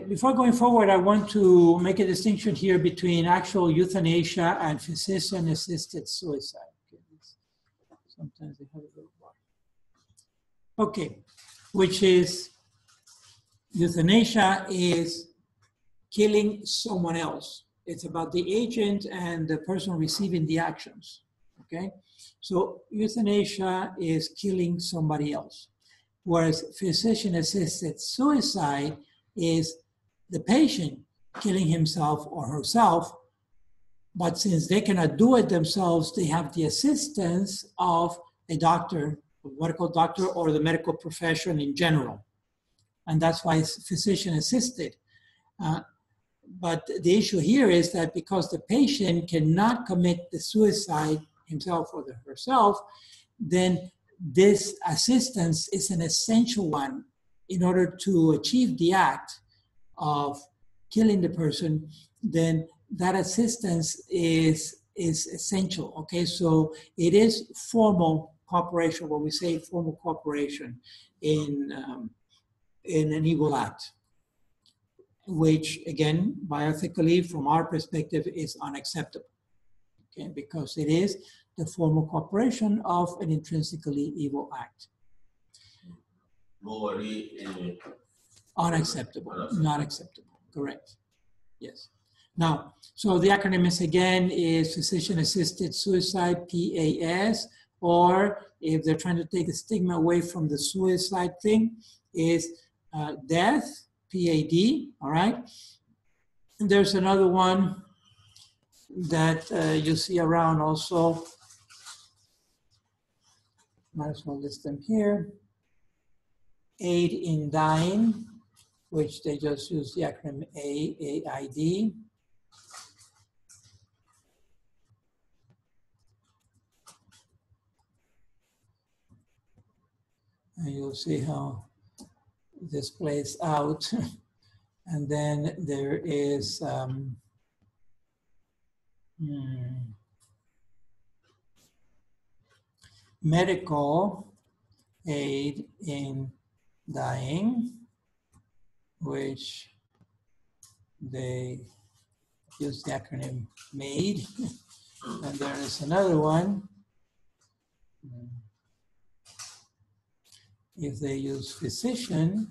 before going forward, I want to make a distinction here between actual euthanasia and physician-assisted suicide. Okay, sometimes they have a little bar. Okay, which is euthanasia is killing someone else. It's about the agent and the person receiving the actions, okay? So euthanasia is killing somebody else, whereas physician-assisted suicide is the patient killing himself or herself, but since they cannot do it themselves, they have the assistance of a doctor, a medical doctor, or the medical profession in general. And that's why it's physician-assisted. But the issue here is that because the patient cannot commit the suicide himself or herself, then this assistance is an essential one in order to achieve the act of killing the person. Then that assistance is essential, okay? So it is formal cooperation, what we say formal cooperation in an evil act, which again, bioethically, from our perspective, is unacceptable, okay? Because it is the formal cooperation of an intrinsically evil act. Unacceptable, not acceptable, correct, yes. Now, so the acronym is again is physician-assisted suicide, PAS, or if they're trying to take the stigma away from the suicide thing, is death, PAD, all right? And there's another one that you see around also. Might as well list them here. Aid in dying, which they just use the acronym AID. And you'll see how this plays out. And then there is medical aid in dying, which they use the acronym MAID. And there is another one. If they use physician,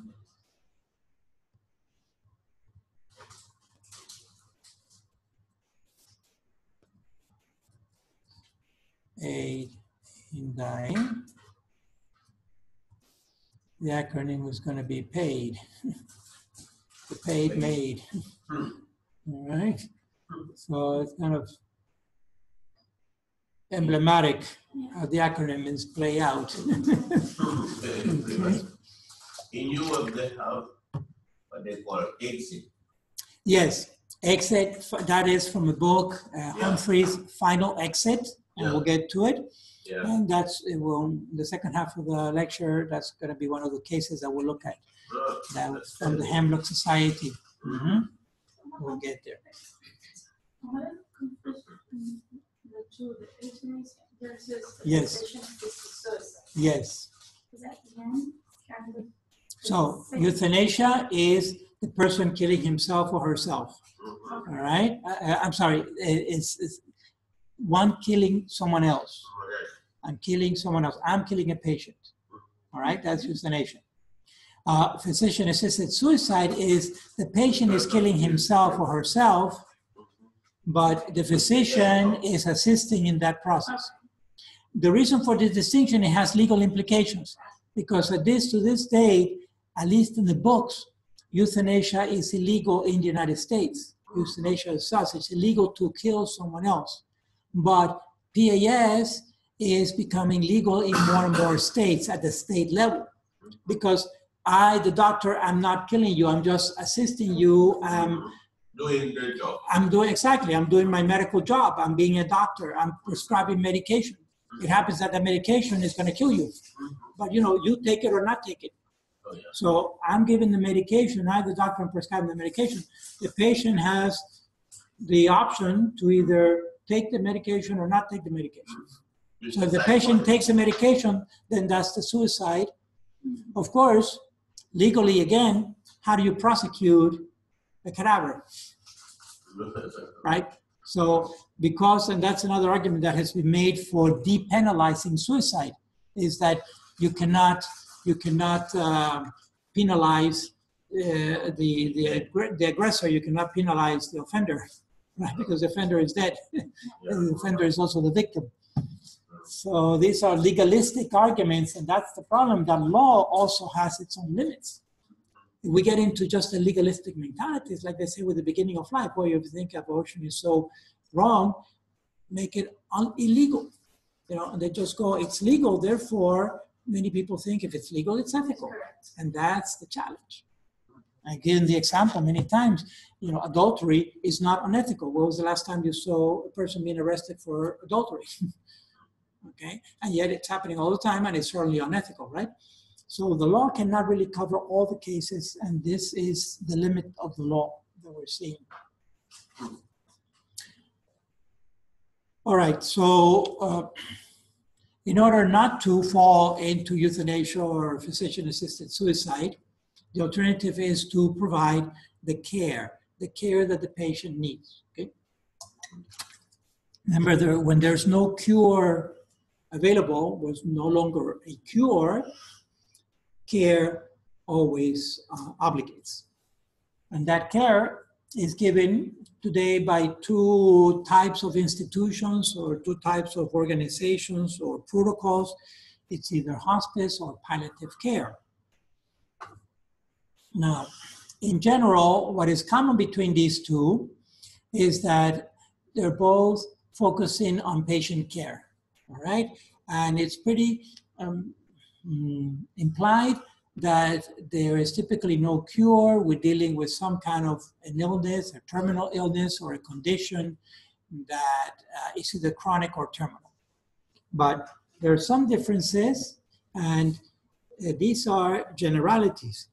aid in dying, the acronym is going to be PAID. The PAID MAID. All right. So it's kind of emblematic how the acronyms play out. Okay. In Europe, they have what they call exit. Yes, exit, that is from a book, Humphrey's Final Exit, and we'll get to it. Yeah. And that's, the second half of the lecture, that's going to be one of the cases that we'll look at. That was from the Hemlock Society. We'll get there. confused the two, the euthanasia versus Yes. assisted suicide. Yes. Is that one kind of? So euthanasia is the person killing himself or herself. All right. I'm sorry. It's one killing someone else. I'm killing someone else. I'm killing a patient. All right. That's euthanasia. Physician-assisted suicide is the patient is killing himself or herself, but the physician is assisting in that process. The reason for this distinction, it has legal implications, because to this day, at least in the books, euthanasia is illegal in the United States. Euthanasia as such, it's illegal to kill someone else. But PAS is becoming legal in more and more states at the state level, because I, the doctor, I'm not killing you. I'm just assisting you. Doing their job. I'm doing my medical job. I'm being a doctor. I'm prescribing medication. It happens that the medication is going to kill you. But, you take it or not take it. Oh, yeah. So I'm giving the medication. I, the doctor, am prescribing the medication. The patient has the option to either take the medication or not take the medication. So if the patient takes the medication, then that's the suicide. Of course, legally, again, how do you prosecute a cadaver? Right? So and that's another argument that has been made for depenalizing suicide, is that you cannot penalize the aggressor. You cannot penalize the offender, right? Because the offender is dead. The offender is also the victim. So these are legalistic arguments, and that's the problem. That law also has its own limits. If we get into just a legalistic mentality, it's like they say with the beginning of life, boy, if you think abortion is so wrong, make it illegal. And they just go, it's legal, therefore, many people think if it's legal, it's ethical. And that's the challenge. I give the example many times, adultery is not unethical. When was the last time you saw a person being arrested for adultery? Okay, and yet it's happening all the time, and it's certainly unethical, right? So the law cannot really cover all the cases, and this is the limit of the law that we're seeing. All right, so in order not to fall into euthanasia or physician-assisted suicide, the alternative is to provide the care that the patient needs, okay? Remember, when there's no cure available, was no longer a cure, care always obligates. And that care is given today by two types of institutions or two types of organizations or protocols. It's either hospice or palliative care. Now, in general, what is common between these two is that they're both focusing on patient care. All right, and it's pretty implied that there is typically no cure. We're dealing with some kind of an illness, a terminal illness, or a condition that is either chronic or terminal. But there are some differences, and these are generalities.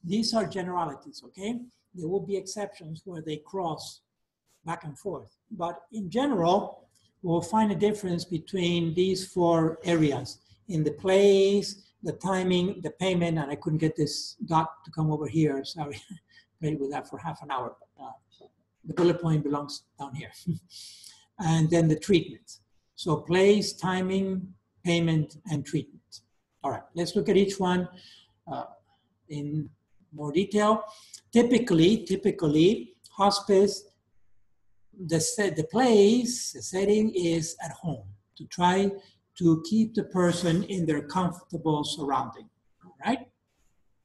These are generalities, okay? There will be exceptions where they cross back and forth. But in general, we'll find a difference between these four areas: in the place, the timing, the payment, and I couldn't get this dot to come over here, sorry. Played with that for half an hour. The bullet point belongs down here. And then the treatment. So place, timing, payment, and treatment. All right, let's look at each one in more detail. Typically, hospice, the place, the setting is at home to try to keep the person in their comfortable surrounding, all right?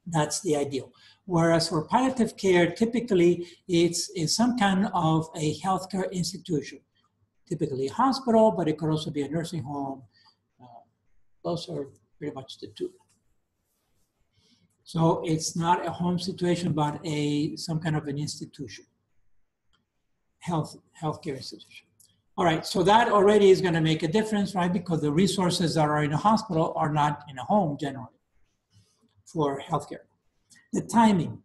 That's the ideal. Whereas for palliative care, typically it's some kind of a healthcare institution, typically a hospital, but it could also be a nursing home. Those are pretty much the two. So it's not a home situation, but some kind of an institution, healthcare institution. All right, so that already is going to make a difference, right? Because the resources that are in a hospital are not in a home generally for healthcare. The timing.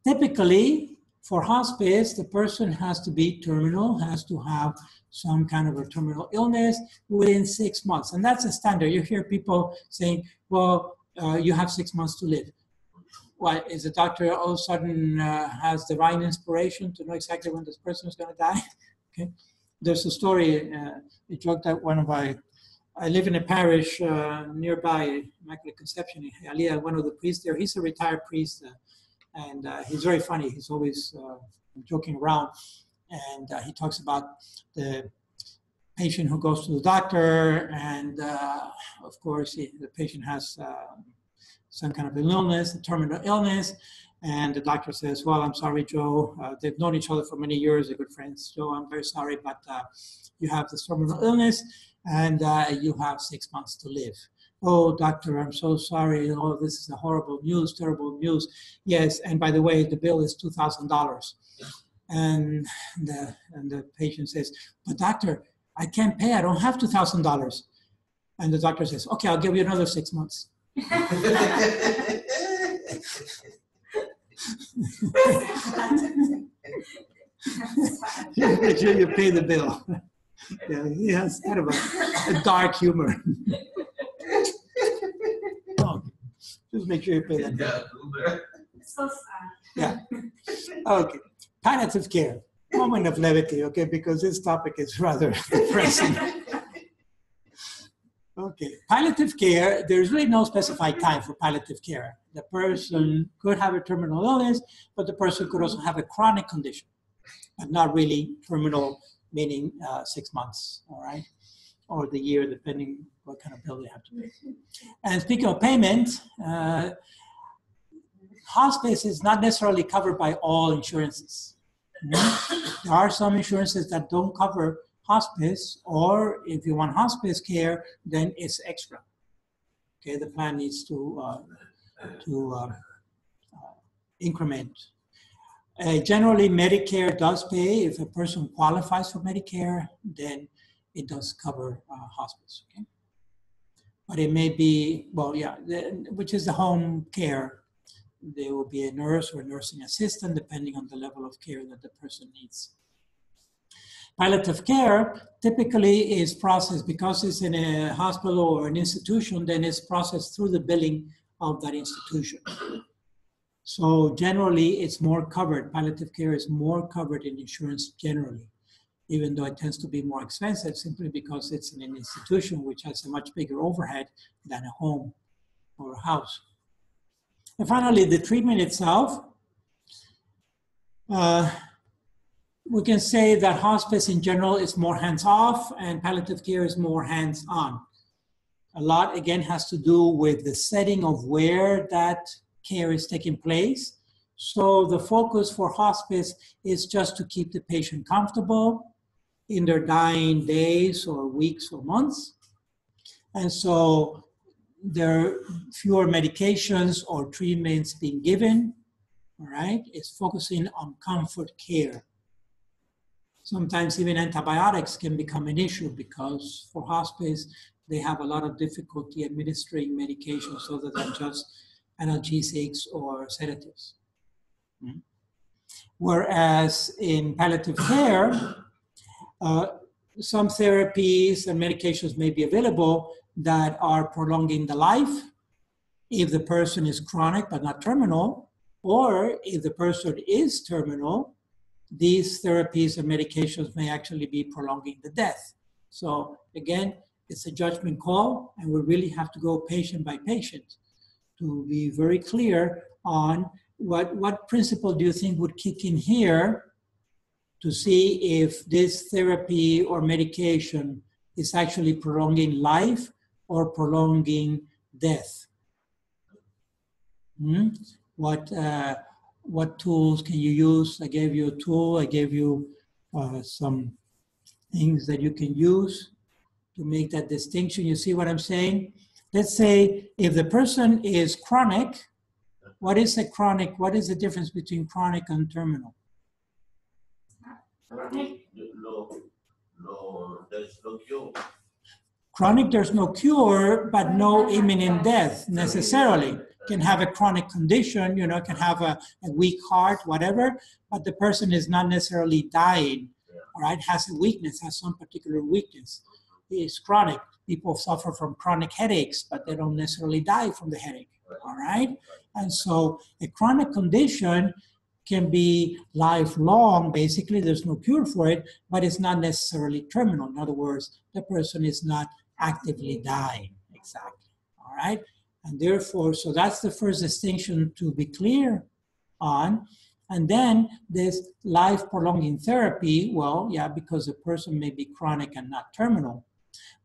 Typically, For hospice, the person has to be terminal, has to have some kind of a terminal illness within 6 months. And that's a standard. You hear people saying, well, you have 6 months to live. Why, is the doctor all of a sudden has divine inspiration to know exactly when this person is going to die? Okay. There's a story, a joke that I live in a parish nearby, Immaculate Conception in Hialeah. One of the priests there, he's a retired priest, and he's very funny. He's always joking around, and he talks about the patient who goes to the doctor, and of course, the patient has some kind of an illness, a terminal illness, and the doctor says, well, I'm sorry, Joe. They've known each other for many years, they're good friends. Joe, I'm very sorry, but you have this terminal illness, and you have 6 months to live. Oh, doctor, I'm so sorry. Oh, this is a horrible news, terrible news. Yes, and by the way, the bill is $2,000. And the patient says, but doctor, I can't pay. I don't have $2,000. And the doctor says, okay, I'll give you another 6 months. Make sure you pay the bill. Yeah, he has kind of a dark humor. Oh, just make sure you pay that bill. It's so sad. Yeah. Okay. Palliative care. Moment of levity, okay, because this topic is rather depressing. Okay. Palliative care, there's really no specified time for palliative care. The person could have a terminal illness, but the person could also have a chronic condition, but not really terminal, meaning 6 months, all right? Or the year, depending what kind of bill they have to pay. And speaking of payment, hospice is not necessarily covered by all insurances. There are some insurances that don't cover hospice, or if you want hospice care, then it's extra. Okay, the plan needs to increment. Generally, Medicare does pay. If a person qualifies for Medicare, then it does cover hospice. Okay, but it may be, well, yeah, which is the home care. There will be a nurse or a nursing assistant, depending on the level of care that the person needs. Palliative care typically is processed, because it's in a hospital or an institution, then it's processed through the billing of that institution. So generally, it's more covered. Palliative care is more covered in insurance generally, even though it tends to be more expensive simply because it's in an institution which has a much bigger overhead than a home or a house. And finally, the treatment itself. We can say that hospice in general is more hands-off and palliative care is more hands-on. A lot, again, has to do with the setting of where that care is taking place. So the focus for hospice is just to keep the patient comfortable in their dying days or weeks or months. And so there are fewer medications or treatments being given, all right? It's focusing on comfort care. Sometimes even antibiotics can become an issue because for hospice, they have a lot of difficulty administering medications other than just analgesics or sedatives. Whereas in palliative care, some therapies and medications may be available that are prolonging the life if the person is chronic but not terminal, or if the person is terminal, these therapies and medications may actually be prolonging the death. So again, it's a judgment call, and we really have to go patient by patient to be very clear on what principle do you think would kick in here to see if this therapy or medication is actually prolonging life or prolonging death. What tools can you use? I gave you a tool. I gave you some things that you can use to make that distinction. You see what I'm saying? Let's say if the person is chronic, what is a chronic? What is the difference between chronic and terminal? There's no cure. Chronic, there's no cure, but no imminent death necessarily. can have a chronic condition, can have a weak heart, whatever, but the person is not necessarily dying, all right, has a weakness, has some particular weakness. It's chronic. People suffer from chronic headaches, but they don't necessarily die from the headache, all right? And so a chronic condition can be lifelong, basically, there's no cure for it, but it's not necessarily terminal. In other words, the person is not actively dying, exactly, all right? And therefore, so that's the first distinction to be clear on. And then this life-prolonging therapy, well, yeah, because the person may be chronic and not terminal.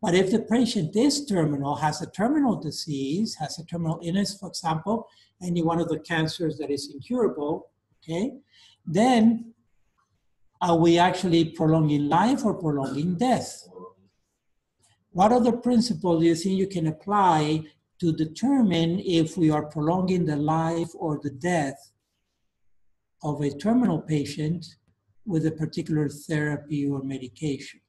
But if the patient is terminal, has a terminal disease, has a terminal illness, for example, any one of the cancers that is incurable, okay, then are we actually prolonging life or prolonging death? What other principle do you think you can apply to determine if we are prolonging the life or the death of a terminal patient with a particular therapy or medication?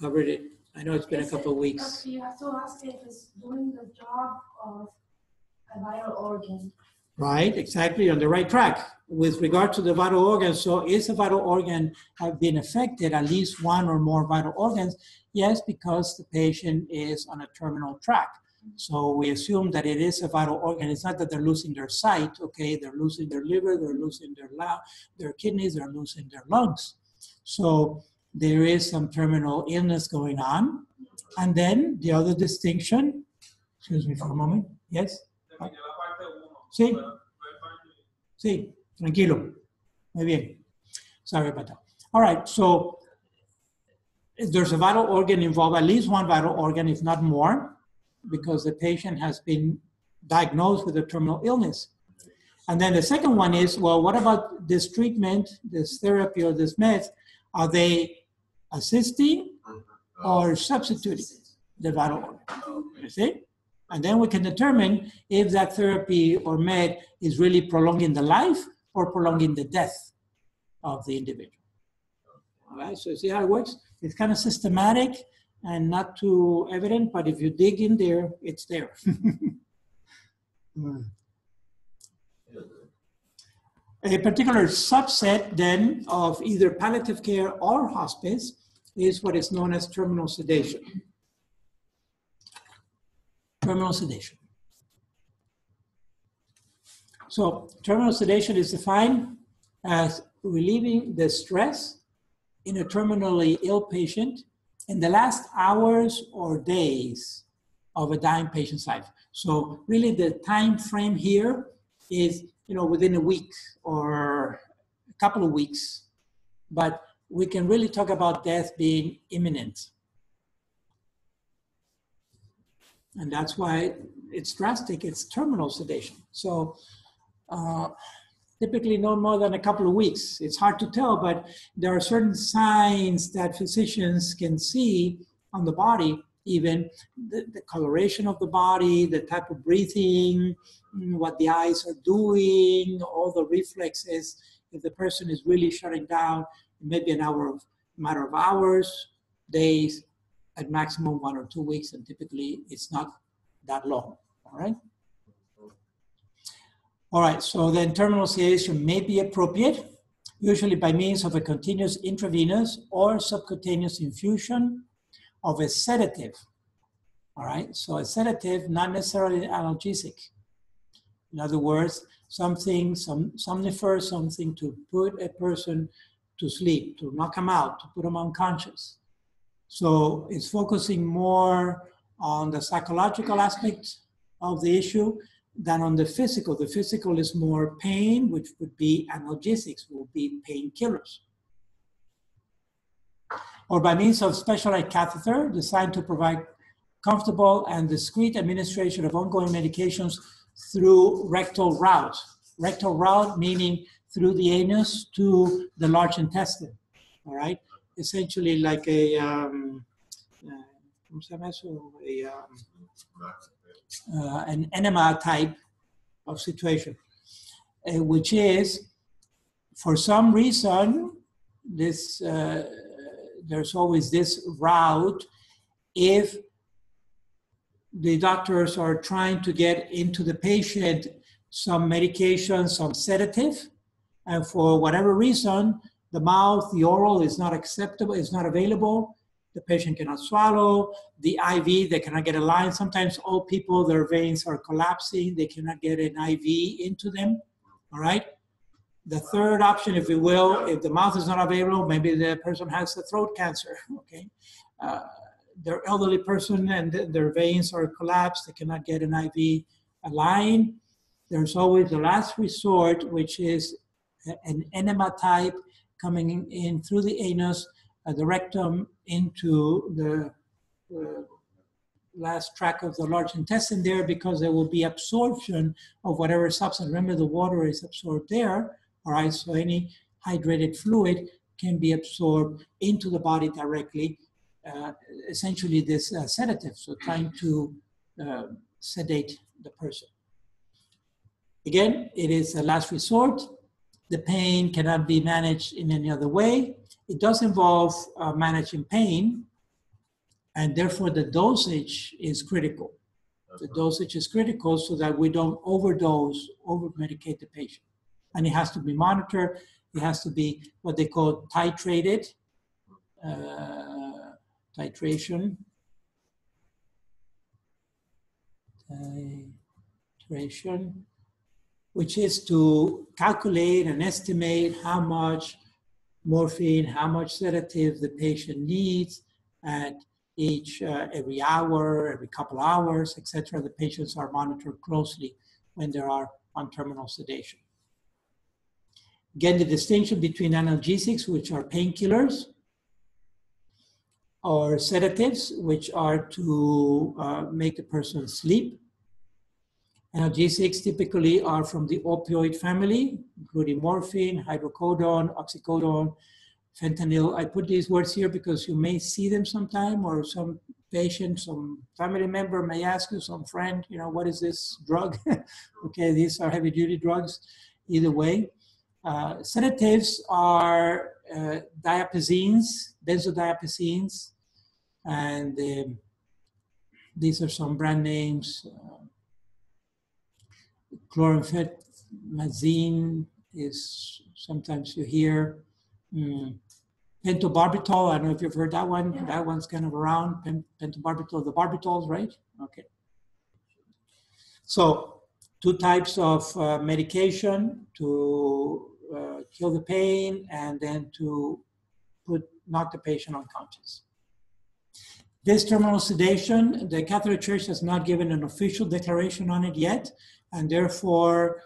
Covered it. I know it's been a couple of weeks. You have to ask if it's doing the job of a vital organ. Right, exactly, on the right track. With regard to the vital organs, so is a vital organ have been affected, at least one or more vital organs? Yes, because the patient is on a terminal track. So we assume that it is a vital organ. It's not that they're losing their sight, okay? They're losing their liver, they're losing their kidneys, they're losing their lungs. So there is some terminal illness going on. And then the other distinction, excuse me for a moment, yes? Sí, sí, tranquilo. Muy bien. Sorry about that. All right, so if there's a vital organ involved, at least one vital organ, if not more, because the patient has been diagnosed with a terminal illness. And then the second one is, well, what about this treatment, this therapy, or this med? Are they assisting or substituting the vital organ? You see? And then we can determine if that therapy or med is really prolonging the life or prolonging the death of the individual. All right, so see how it works? It's kind of systematic and not too evident, but if you dig in there, it's there. A particular subset then of either palliative care or hospice is what is known as terminal sedation. Terminal sedation. So terminal sedation is defined as relieving the stress in a terminally ill patient in the last hours or days of a dying patient's life. So really the time frame here is, within a week or a couple of weeks, but we can really talk about death being imminent. And that's why it's drastic, it's terminal sedation. So typically no more than a couple of weeks. It's hard to tell, but there are certain signs that physicians can see on the body, even the coloration of the body, the type of breathing, what the eyes are doing, all the reflexes. If the person is really shutting down, maybe a matter of hours, days, at maximum 1 or 2 weeks, and typically it's not that long, all right? All right, so then terminal sedation may be appropriate, usually by means of a continuous intravenous or subcutaneous infusion of a sedative, all right? So a sedative, not necessarily analgesic. In other words, something to put a person to sleep, to knock them out, to put them unconscious. So it's focusing more on the psychological aspect of the issue than on the physical. The physical is more pain, which would be analgesics, will be painkillers. Or by means of specialized catheter designed to provide comfortable and discreet administration of ongoing medications through rectal route. Rectal route meaning through the anus to the large intestine, all right? Essentially like an enema type of situation, which is, for some reason, this there's always this route. If the doctors are trying to get into the patient some medication, some sedative, and for whatever reason, the mouth, the oral is not acceptable, is not available. The patient cannot swallow. The IV, they cannot get a line. Sometimes old people, their veins are collapsing. They cannot get an IV into them, all right? The third option, if you will, if the mouth is not available, maybe the person has a throat cancer, okay? They're elderly person and their veins are collapsed. They cannot get an IV line. There's always the last resort, which is an enema type coming in through the anus, the rectum into the last tract of the large intestine there, because there will be absorption of whatever substance. Remember, the water is absorbed there, all right? So any hydrated fluid can be absorbed into the body directly, essentially this sedative, so trying to sedate the person. Again, it is a last resort. The pain cannot be managed in any other way. It does involve managing pain, and therefore the dosage is critical. The dosage is critical so that we don't overdose, over-medicate the patient. And it has to be monitored. It has to be what they call titrated, titration, which is to calculate and estimate how much morphine, how much sedative the patient needs at each, every hour, every couple hours, etc. The patients are monitored closely when they are on terminal sedation. Again, the distinction between analgesics, which are painkillers, or sedatives, which are to make the person sleep. Analgesics typically are from the opioid family, including morphine, hydrocodone, oxycodone, fentanyl. I put these words here because you may see them sometime, or some patient, some family member may ask you, some friend, you know, what is this drug? Okay, these are heavy duty drugs, either way. Sedatives are diapazines, benzodiazepines, and these are some brand names. Chloramphetamine is sometimes you hear. Pentobarbital, I don't know if you've heard that one. Yeah. That one's kind of around. Pentobarbital, the barbitals, right? Okay. So 2 types of medication to kill the pain and then to knock the patient unconscious. This terminal sedation, the Catholic Church has not given an official declaration on it yet, and therefore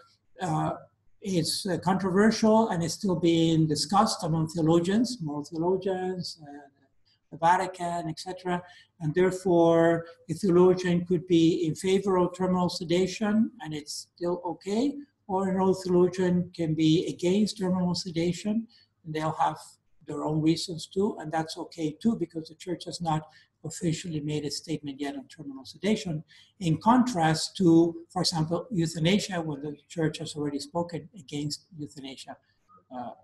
it's controversial and it's still being discussed among theologians, moral theologians, the Vatican, etc. And therefore, a theologian could be in favor of terminal sedation and it's still okay, or an old theologian can be against terminal sedation, and they'll have their own reasons too, and that's okay too, because the Church has not officially made a statement yet on terminal sedation, in contrast to, for example, euthanasia, when the Church has already spoken against euthanasia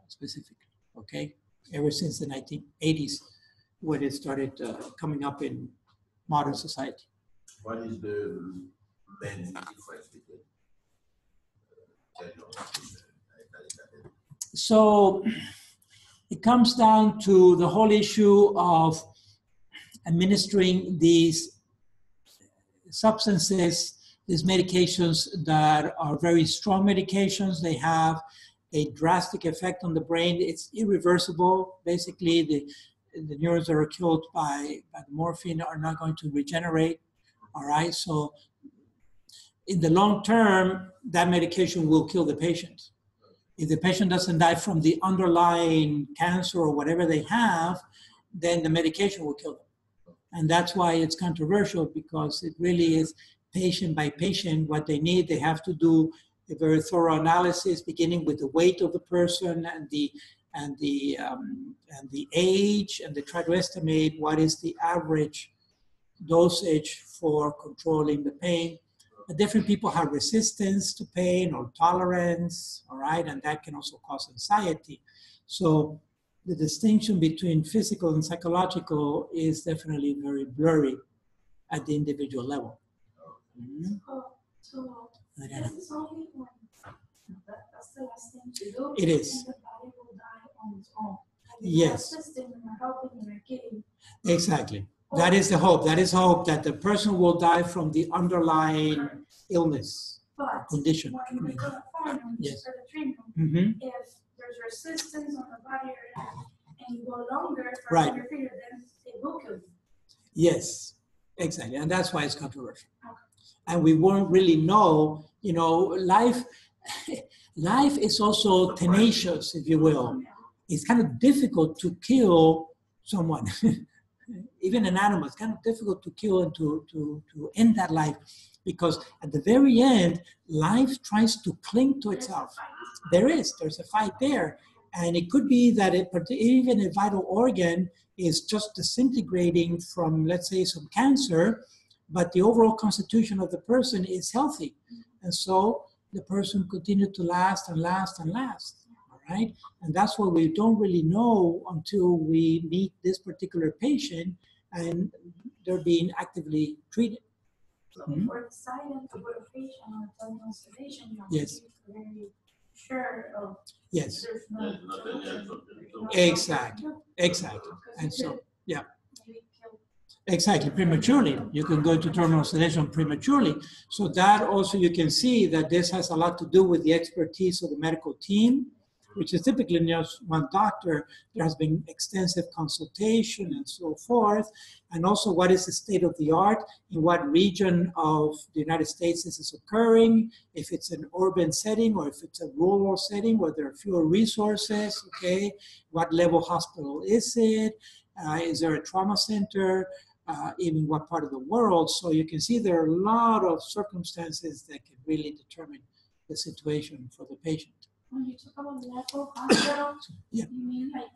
specifically, okay? Ever since the 1980s, when it started coming up in modern society. What is the main difference between So it comes down to the whole issue of administering these substances, these medications that are very strong medications. They have a drastic effect on the brain. It's irreversible. Basically, the neurons that are killed by the morphine are not going to regenerate, all right? So in the long term, that medication will kill the patient. If the patient doesn't die from the underlying cancer or whatever they have, then the medication will kill them. And that's why it's controversial, because it really is patient by patient what they need. They have to do a very thorough analysis, beginning with the weight of the person and the age, and they try to estimate what is the average dosage for controlling the pain. But different people have resistance to pain or tolerance, all right, and that can also cause anxiety. So the distinction between physical and psychological is definitely very blurry at the individual level. Mhm. So Adriana. this is only when that's the last thing to do. It is. And the body will die on its own. Yes. Assisting and helping and giving. Exactly. That is the hope. That is hope that the person will die from the underlying illness But condition. when we go forward and we Yes. start the treatment, Mhm. if there's resistance on the body and you go longer for Right. a longer period, then it will kill you. Yes, exactly. And that's why it's controversial. Okay. And we won't really know, life, life is also tenacious, if you will. It's kind of difficult to kill someone, even an animal. It's kind of difficult to kill and to end that life, because at the very end, life tries to cling to itself. There's a fight there. And it could be that even a vital organ is just disintegrating from, let's say, some cancer, but the overall constitution of the person is healthy. And so the person continued to last and last and last. All right? And that's what we don't really know until we meet this particular patient and they're being actively treated. So before deciding to put a patient on terminal sedation, you have Yes. to be very sure of Yes, there's no exactly. Exactly. And so, yeah. maybe kill. Exactly, prematurely. You can go into terminal sedation prematurely. So that also you can see that this has a lot to do with the expertise of the medical team, which is typically just one doctor. There has been extensive consultation and so forth. And also what is the state of the art, in what region of the United States this is occurring, if it's an urban setting or if it's a rural setting where there are fewer resources, okay? What level hospital is it? Is there a trauma center? In what part of the world? So you can see there are a lot of circumstances that can really determine the situation for the patient. When you talk about local hospital, Yeah. you mean like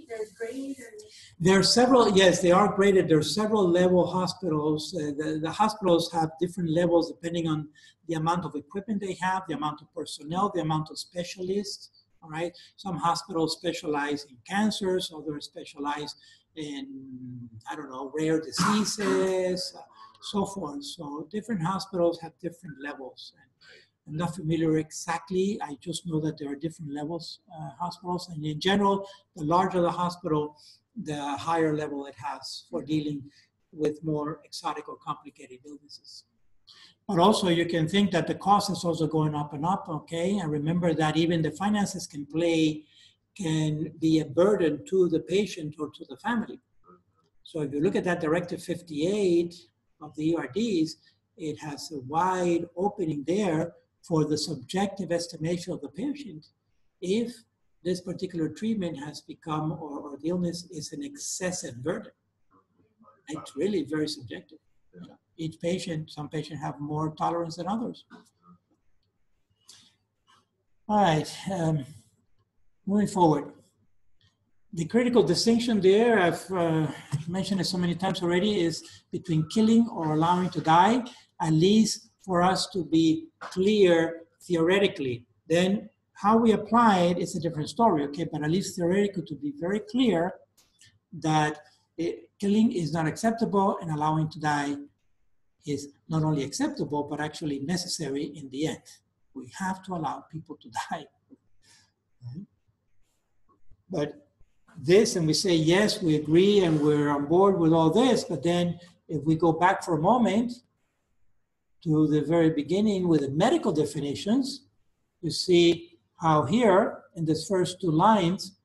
there's grade or? There are several, yes, they are graded. There are several level hospitals. The hospitals have different levels depending on the amount of equipment they have, the amount of personnel, the amount of specialists, all right? Some hospitals specialize in cancers, others specialize in, rare diseases, so forth. So different hospitals have different levels. I'm not familiar exactly. I just know that there are different levels, hospitals. And in general, the larger the hospital, the higher level it has for dealing with more exotic or complicated illnesses. But also you can think that the cost is also going up and up, okay? And remember that even the finances can be a burden to the patient or to the family. So if you look at that Directive 58 of the ERDs, it has a wide opening there for the subjective estimation of the patient if this particular treatment has become, or the illness is an excessive burden. It's really very subjective. Each patient, some patients have more tolerance than others. All right, moving forward. The critical distinction there, I've mentioned it so many times already, is between killing or allowing to die, at least for us to be clear theoretically. Then how we apply it is a different story, okay? But at least theoretically to be very clear that killing is not acceptable and allowing to die is not only acceptable, but actually necessary in the end. We have to allow people to die. Right? But this, and we say, yes, we agree and we're on board with all this, but then if we go back for a moment to the very beginning with the medical definitions, you see how here in this first two lines,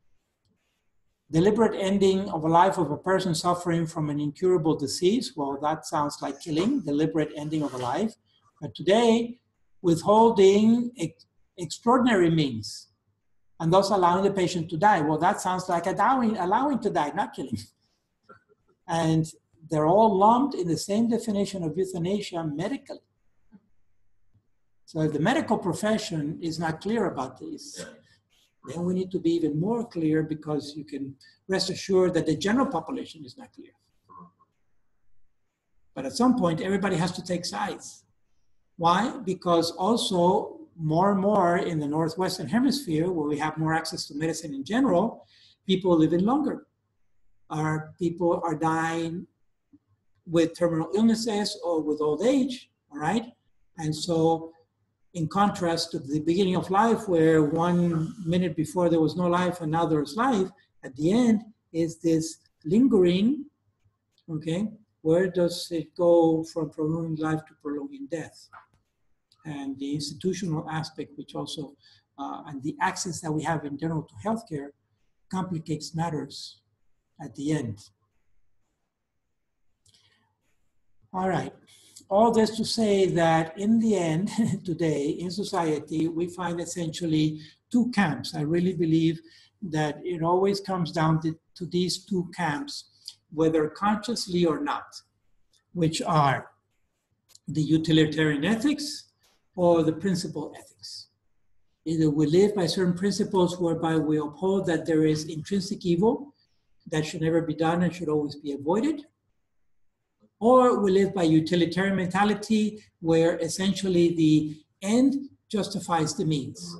deliberate ending of a life of a person suffering from an incurable disease. Well, that sounds like killing, deliberate ending of a life. But today, withholding extraordinary means and thus allowing the patient to die. Well, that sounds like allowing to die, not killing. And they're all lumped in the same definition of euthanasia medically. So if the medical profession is not clear about this, then we need to be even more clear, because you can rest assured that the general population is not clear. But at some point, everybody has to take sides. Why? Because also more and more in the Northwestern Hemisphere, where we have more access to medicine in general, people are living longer. People are dying with terminal illnesses or with old age, all right? And so in contrast to the beginning of life, where 1 minute before there was no life and now there's life, at the end is this lingering, okay? Where does it go from prolonging life to prolonging death? And the institutional aspect, which also, and the access that we have in general to healthcare, complicates matters at the end. All right. All this to say that in the end, today in society, we find essentially two camps. I really believe that it always comes down to these two camps, whether consciously or not, which are the utilitarian ethics or the principle ethics. Either we live by certain principles whereby we uphold that there is intrinsic evil that should never be done and should always be avoided, or we live by utilitarian mentality where essentially the end justifies the means.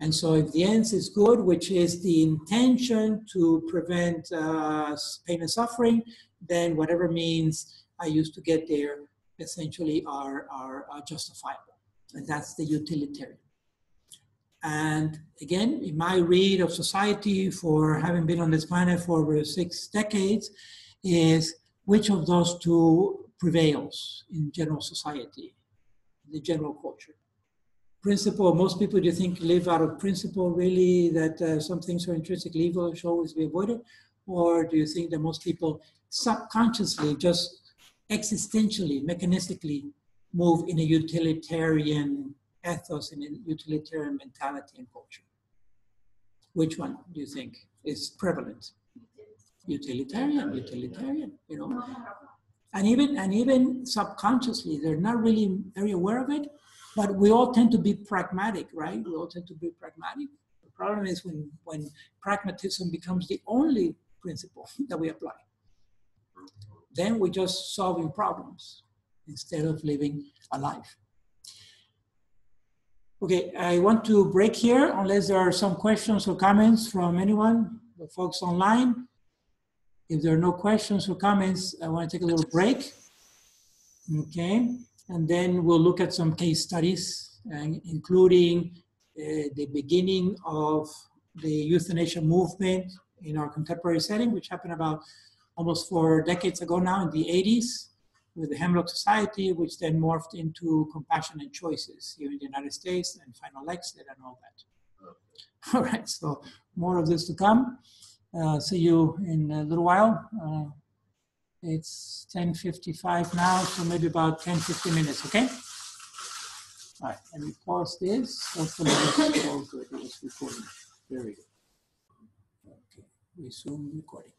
And so if the end is good, which is the intention to prevent pain and suffering, then whatever means I use to get there essentially are justifiable. And that's the utilitarian. And again, in my read of society, for having been on this planet for over 6 decades, is which of those two prevails in general society, the general culture? Principle, most people, do you think, live out of principle really, that some things are intrinsically evil should always be avoided? Or do you think that most people subconsciously, just existentially, mechanistically move in a utilitarian ethos, in a utilitarian mentality and culture? Which one do you think is prevalent? Utilitarian, you know. And even subconsciously, they're not really very aware of it, but we all tend to be pragmatic, right? We all tend to be pragmatic. The problem is when pragmatism becomes the only principle that we apply. Then we're just solving problems instead of living a life. Okay, I want to break here unless there are some questions or comments from anyone, the folks online. If there are no questions or comments, I want to take a little break. Okay, and then we'll look at some case studies, including the beginning of the euthanasia movement in our contemporary setting, which happened about almost 4 decades ago now, in the 80s, with the Hemlock Society, which then morphed into Compassionate Choices here in the United States, and Final Exit and all that. All right, so more of this to come. See you in a little while. It's 10:55 now, so maybe about 10-15 minutes, okay? All right, let me pause this. Hopefully it's all good. It was recording. Very good. Okay, resume recording.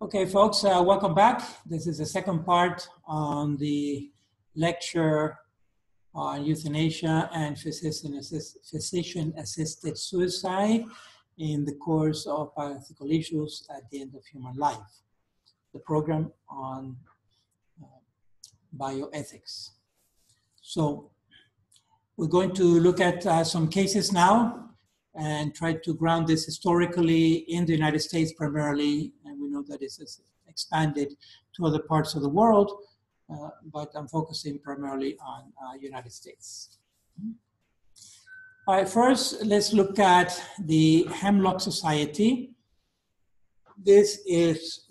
Okay, folks, welcome back. This is the second part on the lecture on euthanasia and physician-assisted suicide in the course of bioethical issues at the end of human life, the program on bioethics. So we're going to look at some cases now and try to ground this historically in the United States primarily, and we know that it's expanded to other parts of the world, but I'm focusing primarily on United States. All right, first, let's look at the Hemlock Society. This is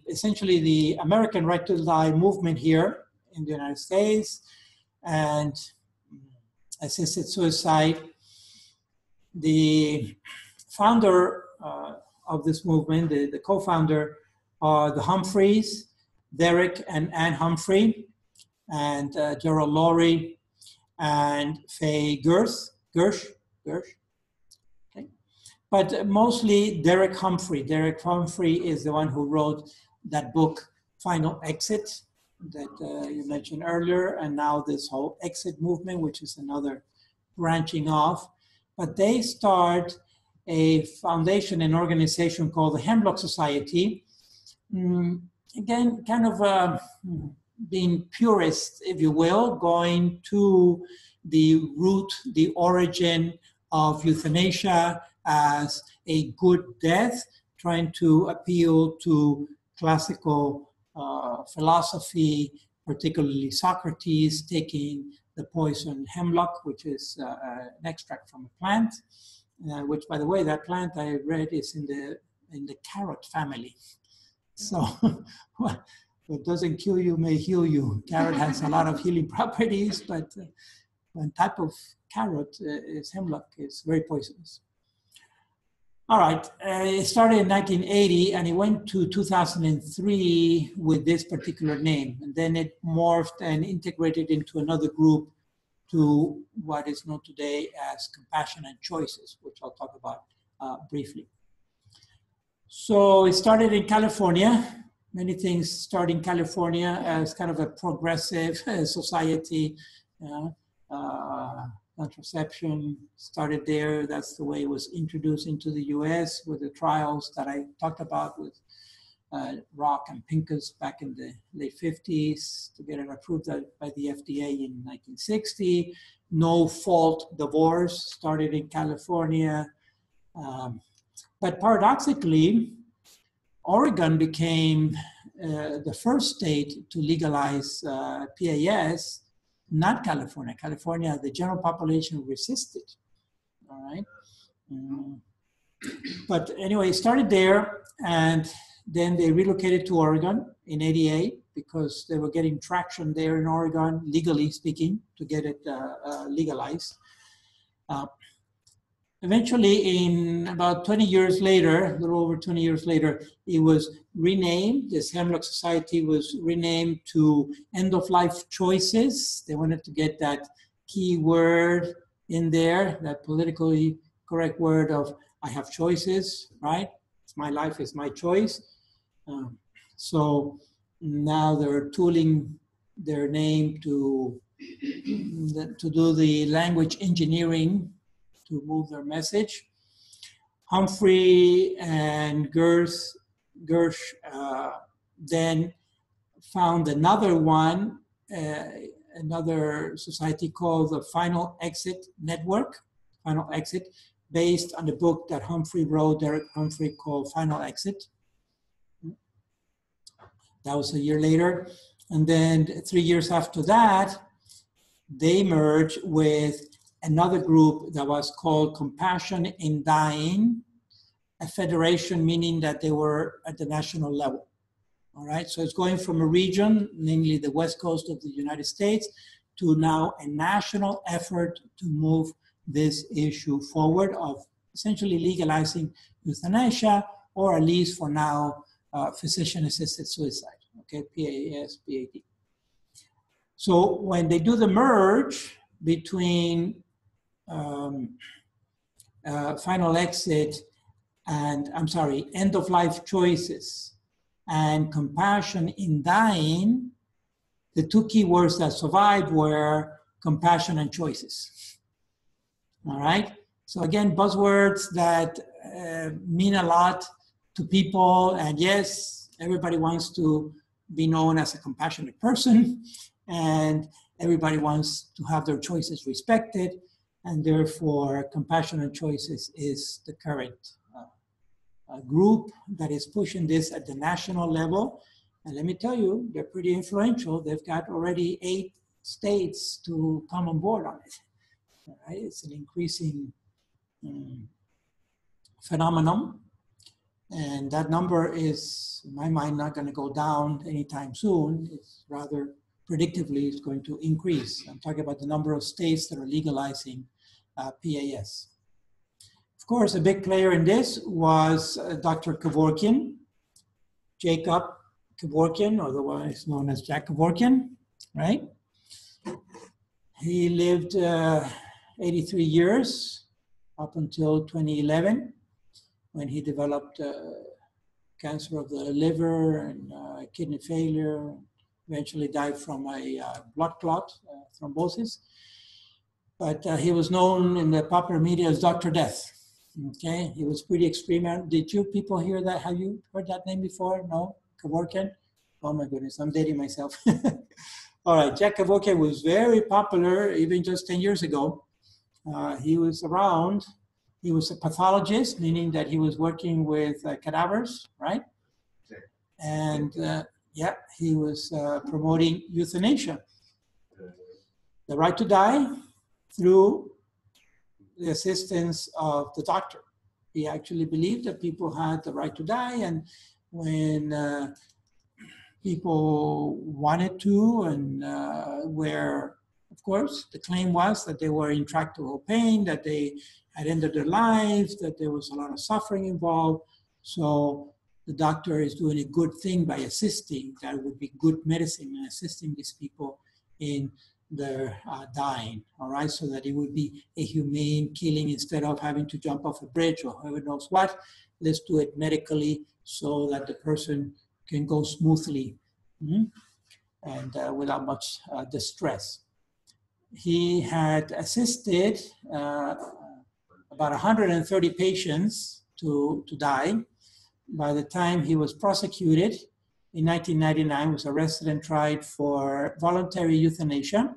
essentially the American Right to Die movement here in the United States, and assisted suicide. The founder of this movement, the co-founder, are the Humphreys, Derek and Ann Humphrey, and Gerald Laurie, and Faye Gersh. Okay. But mostly Derek Humphrey. Derek Humphrey is the one who wrote that book, Final Exit, that you mentioned earlier, and now this whole exit movement, which is another branching off. But they start a foundation, an organization called the Hemlock Society. Again, kind of being purist, if you will, going to the root, the origin of euthanasia as a good death, trying to appeal to classical philosophy particularly Socrates taking the poison hemlock, which is an extract from a plant, which, by the way, that plant I read is in the carrot family. So what doesn't kill you may heal you. Carrot has a lot of healing properties, but one type of carrot is hemlock. It's very poisonous. All right, it started in 1980 and it went to 2003 with this particular name. And then it morphed and integrated into another group to what is known today as Compassion and Choices, which I'll talk about briefly. So it started in California. Many things start in California as kind of a progressive society. Contraception started there. That's the way it was introduced into the US with the trials that I talked about with Rock and Pincus back in the late 50s to get it approved by the FDA in 1960. No-fault divorce started in California. But paradoxically, Oregon became the first state to legalize PAS, not California. California, the general population resisted, all right? But anyway, it started there, and then they relocated to Oregon in '88 because they were getting traction there in Oregon, legally speaking, to get it legalized. Eventually, in about 20 years later, a little over 20 years later, it was renamed. This Hemlock Society was renamed to End of Life Choices. They wanted to get that key word in there, that politically correct word of I have choices, right? It's my life, it's my choice. So now they're tooling their name to do the language engineering to move their message. Humphrey and Gersh then found another one, another society called the Final Exit Network, Final Exit, based on the book that Humphrey wrote, Derek Humphrey, called Final Exit. That was a year later. And then 3 years after that, they merged with another group that was called Compassion in Dying, a federation, meaning that they were at the national level. All right, so it's going from a region, namely the West Coast of the United States, to now a national effort to move this issue forward of essentially legalizing euthanasia, or at least for now, physician-assisted suicide, okay, PAS, PAD. So when they do the merge between Final Exit and, End of Life Choices and Compassion in Dying, the two keywords that survived were compassion and choices. All right? So again, buzzwords that mean a lot to people, and yes, everybody wants to be known as a compassionate person, and everybody wants to have their choices respected, and therefore Compassion and Choices is the current group that is pushing this at the national level. And let me tell you, they're pretty influential. They've got already 8 states to come on board on it. All right? It's an increasing phenomenon. And that number is, in my mind, not going to go down anytime soon. It's rather predictably is going to increase. I'm talking about the number of states that are legalizing PAS. Of course, a big player in this was Dr. Kevorkian, Jacob Kevorkian, otherwise known as Jack Kevorkian, right? He lived 83 years up until 2011, when he developed cancer of the liver and kidney failure, eventually died from a blood clot, thrombosis. But he was known in the popular media as Dr. Death. Okay, he was pretty extreme. Did you people hear that? Have you heard that name before? No? Kevorkian? Oh my goodness, I'm dating myself. All right, Jack Kevorkian was very popular even just 10 years ago. He was around. He was a pathologist, meaning that he was working with cadavers, right? And Yeah, he was promoting euthanasia, the right to die through the assistance of the doctor. He actually believed that people had the right to die, and when people wanted to, and where, of course, the claim was that they were in intractable pain, that they had ended their lives, that there was a lot of suffering involved. So the doctor is doing a good thing by assisting. That would be good medicine, and assisting these people in their dying, all right? So that it would be a humane killing instead of having to jump off a bridge or whoever knows what. Let's do it medically so that the person can go smoothly and without much distress. He had assisted about 130 patients to die. By the time he was prosecuted in 1999, was arrested and tried for voluntary euthanasia.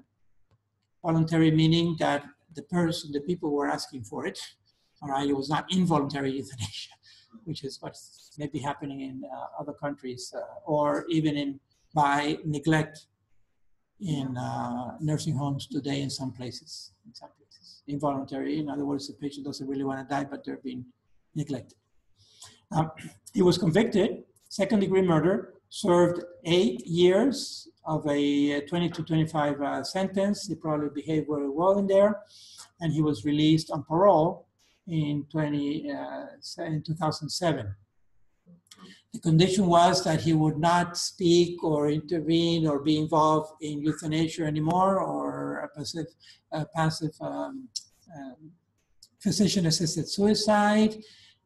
Voluntary meaning that the people were asking for it. All right, it was not involuntary euthanasia, which is what's maybe happening in other countries, or even by neglect in nursing homes today in some places. Involuntary, in other words, the patient doesn't really want to die, but they're being neglected. He was convicted, second-degree murder, served 8 years of a 20 to 25 sentence. He probably behaved very well in there, and he was released on parole in 2007. The condition was that he would not speak or intervene or be involved in euthanasia anymore, or a passive physician-assisted suicide.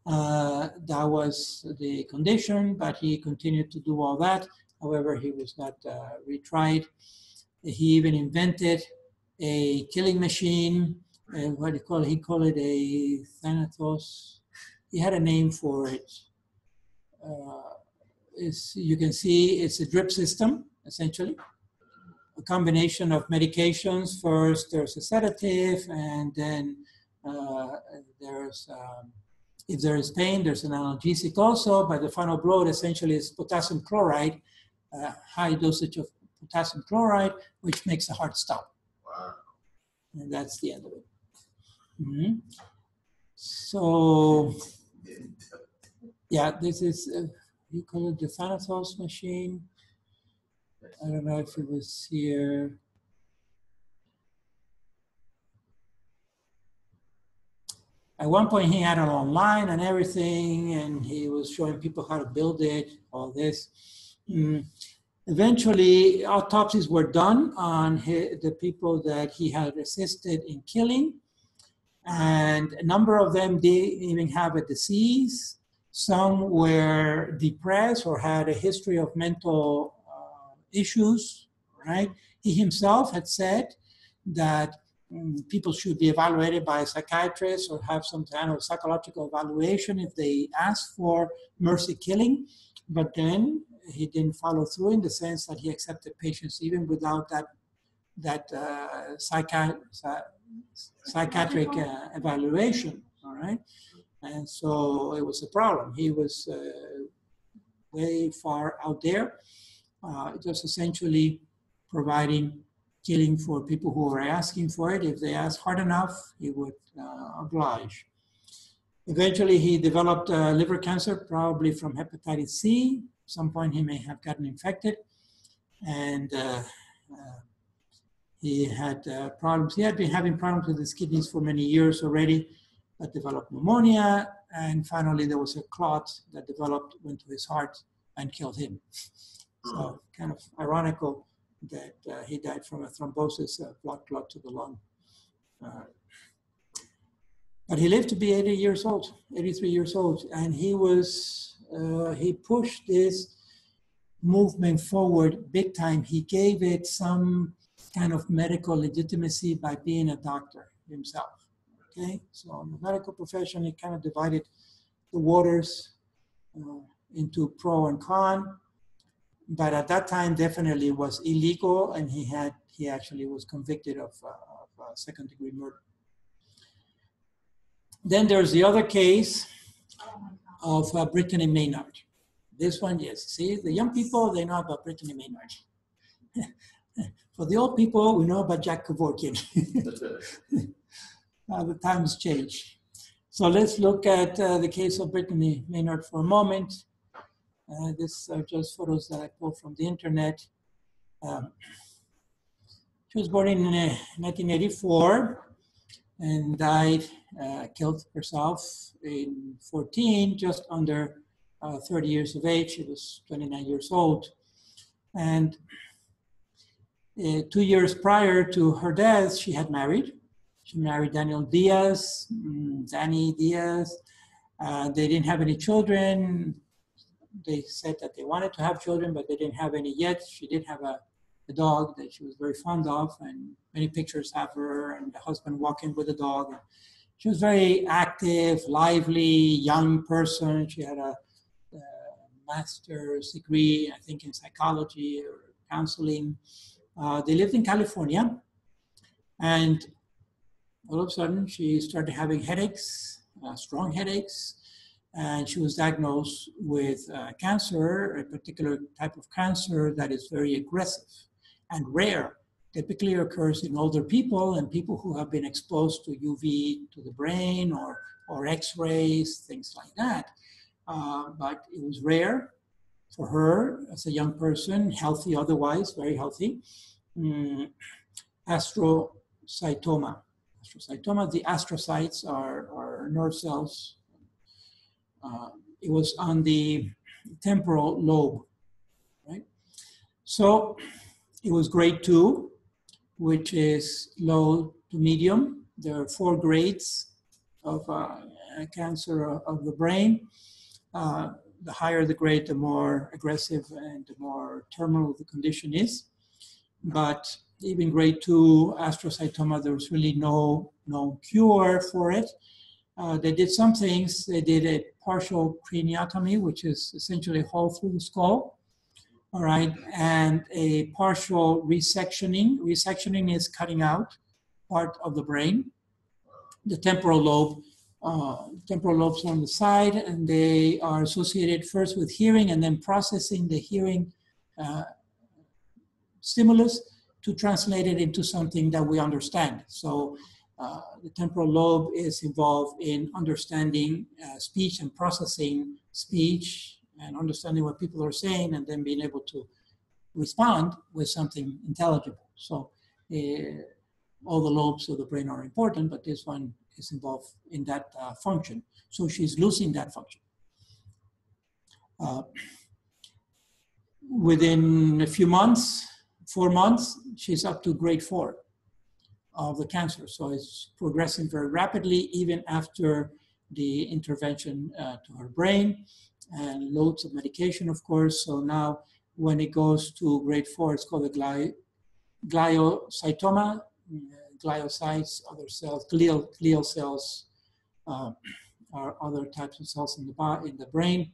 That was the condition, but he continued to do all that. However, he was not retried. He even invented a killing machine. What do you call it? He called it a Thanatos. He had a name for it. You can see it's a drip system, essentially. A combination of medications. First, there's a sedative, and then if there is pain, there's an analgesic also. By the final blow, essentially is potassium chloride, high dosage of potassium chloride, which makes the heart stop. Wow. And that's the end of it. So, yeah, this is, you call it the Thanatos machine. I don't know if it was here. At one point, he had it online and everything, and he was showing people how to build it, all this. Eventually, autopsies were done on the people that he had assisted in killing, and a number of them didn't even have a disease. Some were depressed or had a history of mental issues, right? He himself had said that people should be evaluated by a psychiatrist or have some kind of psychological evaluation if they ask for mercy killing. But then he didn't follow through, in the sense that he accepted patients even without that psychiatric evaluation, all right? And so it was a problem. He was way far out there, just essentially providing killing for people who were asking for it. If they asked hard enough, he would oblige. Eventually, he developed liver cancer, probably from hepatitis C. At some point, he may have gotten infected. And he had problems. He had been having problems with his kidneys for many years already, but developed pneumonia. And finally, there was a clot that developed, went to his heart, and killed him. So kind of ironical that he died from a thrombosis, blood clot to the lung. But he lived to be 80 years old, 83 years old, and he pushed this movement forward big time. He gave it some kind of medical legitimacy by being a doctor himself, okay? So in the medical profession, he kind of divided the waters into pro and con. But at that time, definitely was illegal, and he actually was convicted of second-degree murder. Then there's the other case of Brittany Maynard. This one, yes. See, the young people, they know about Brittany Maynard. For the old people, we know about Jack Kevorkian. The times change. So let's look at the case of Brittany Maynard for a moment. These are just photos that I pulled from the internet. She was born in 1984 and died, killed herself in 14, just under 30 years of age. She was 29 years old. And 2 years prior to her death, she had married. She married Daniel Diaz, Danny Diaz. They didn't have any children. They said that they wanted to have children, but they didn't have any yet. She did have a dog that she was very fond of, and many pictures have her and the husband walking with the dog. She was very active, lively, young person. She had a master's degree, I think, in psychology or counseling. They lived in California, and all of a sudden she started having headaches, strong headaches, and she was diagnosed with cancer, a particular type of cancer that is very aggressive and rare. Typically occurs in older people and people who have been exposed to UV to the brain or X-rays, things like that. But it was rare for her as a young person, healthy otherwise, very healthy. Astrocytoma. The astrocytes are nerve cells. It was on the temporal lobe, right? So it was grade 2, which is low to medium. There are 4 grades of cancer of the brain. The higher the grade, the more aggressive and the more terminal the condition is. But even grade 2 astrocytoma, there was really no cure for it. They did some things. They did a partial craniotomy, which is essentially a hole through the skull, all right, and a partial resectioning. Resectioning is cutting out part of the brain, the temporal lobe. Temporal lobes on the side, and they are associated first with hearing and then processing the hearing stimulus to translate it into something that we understand. So the temporal lobe is involved in understanding speech and processing speech and understanding what people are saying and then being able to respond with something intelligible. So all the lobes of the brain are important, but this one is involved in that function. So she's losing that function. Within a few months, 4 months, she's up to grade 4 of the cancer. So it's progressing very rapidly, even after the intervention to her brain and loads of medication, of course. So now when it goes to grade 4, it's called a gliocytoma. Gliocytes, other cells, glial cells are other types of cells in the brain.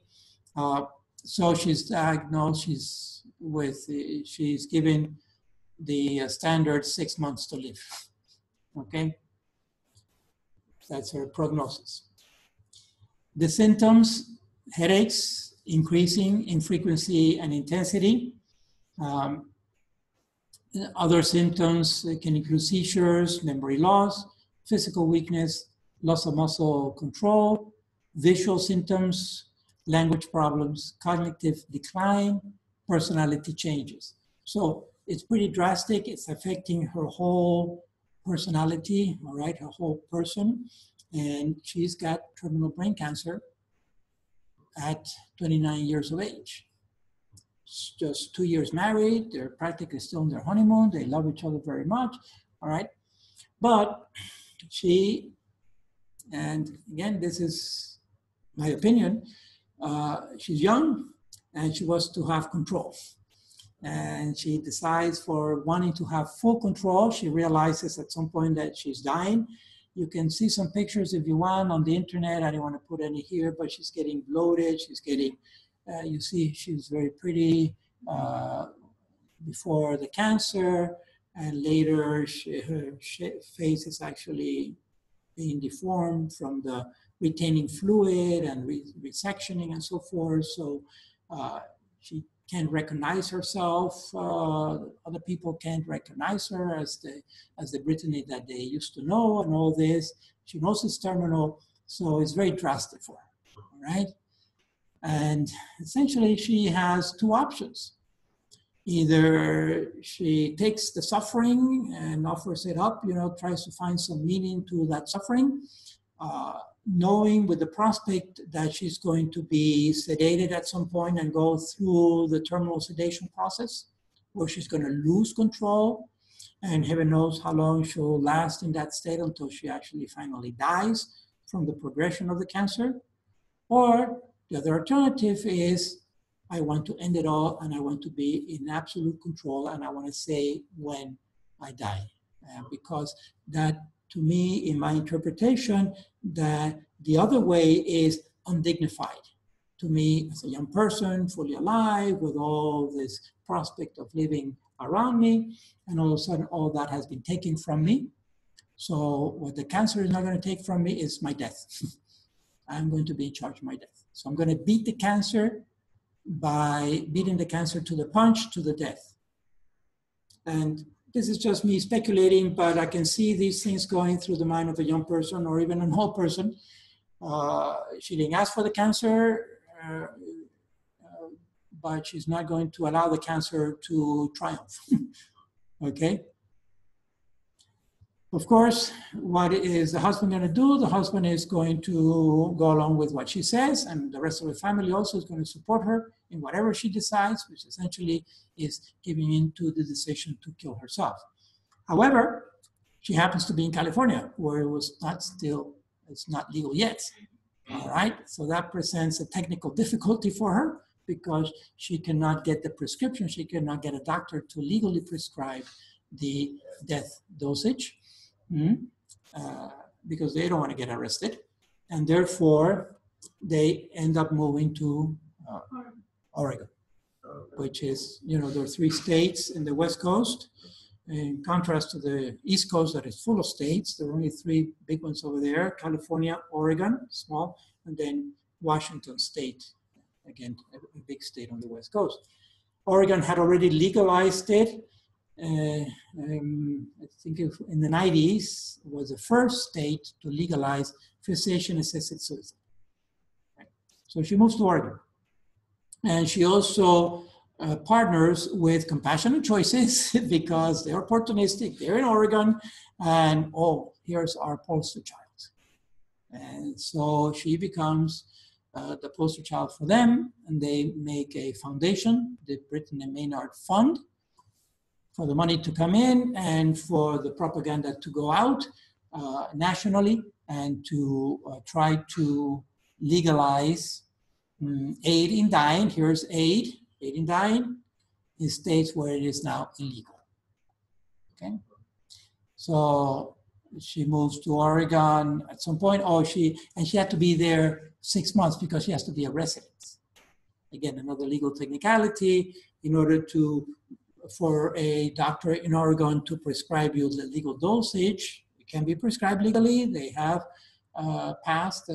So she's diagnosed, she's given the standard 6 months to live, okay? That's her prognosis. The symptoms, headaches, increasing in frequency and intensity. Other symptoms can include seizures, memory loss, physical weakness, loss of muscle control, visual symptoms, language problems, cognitive decline, personality changes. So it's pretty drastic. It's affecting her whole personality, all right, her whole person. And she's got terminal brain cancer at 29 years of age. Just 2 years married, they're practically still in their honeymoon, they love each other very much, all right? But she, and again, this is my opinion, she's young and she wants to have control. And she decides for wanting to have full control. She realizes at some point that she's dying. You can see some pictures if you want on the internet. I don't want to put any here, but she's getting bloated. She's getting, you see she's very pretty before the cancer. And later her face is actually being deformed from the retaining fluid and resectioning and so forth. So She can't recognize herself. Other people can't recognize her as the Brittany that they used to know, and all this. She knows it's terminal, so it's very drastic for her. All right, and essentially she has two options. Either she takes the suffering and offers it up, tries to find some meaning to that suffering, knowing with the prospect that she's going to be sedated at some point and go through the terminal sedation process, where she's going to lose control, and heaven knows how long she'll last in that state until she actually finally dies from the progression of the cancer. Or the other alternative is, I want to end it all, and I want to be in absolute control, and I want to say when I die. Because that, to me, in my interpretation, that the other way is undignified. To me, as a young person, fully alive, with all this prospect of living around me, and all of a sudden, all that has been taken from me. So what the cancer is not going to take from me is my death. I'm going to be in charge of my death. So I'm going to beat the cancer by beating the cancer to the punch, to the death. And this is just me speculating, but I can see these things going through the mind of a young person or even an old person. She didn't ask for the cancer, but she's not going to allow the cancer to triumph. Okay? Of course, what is the husband going to do? The husband is going to go along with what she says, and the rest of the family also is going to support her in whatever she decides, which essentially is giving in to the decision to kill herself. However, she happens to be in California, where it's not legal yet. All right, so that presents a technical difficulty for her because she cannot get the prescription. She cannot get a doctor to legally prescribe the death dosage. Because they don't want to get arrested, and therefore they end up moving to Oregon, which is, there are 3 states in the West Coast, in contrast to the East Coast that is full of states. There are only 3 big ones over there: California, Oregon, small, and then Washington State, again, a big state on the West Coast. Oregon had already legalized it. I think in the 90s, it was the first state to legalize physician-assisted suicide. Right? So she moves to Oregon. And she also partners with Compassionate Choices because they're opportunistic, they're in Oregon, and here's our poster child. And so she becomes the poster child for them, and they make a foundation, the Brittany Maynard Fund, for the money to come in and for the propaganda to go out nationally and to try to legalize aid in dying. Here's aid in dying in states where it is now illegal. Okay, so she moves to Oregon at some point. She had to be there 6 months because she has to be a resident. Again, another legal technicality in order for a doctor in Oregon to prescribe you the legal dosage. It can be prescribed legally. They have passed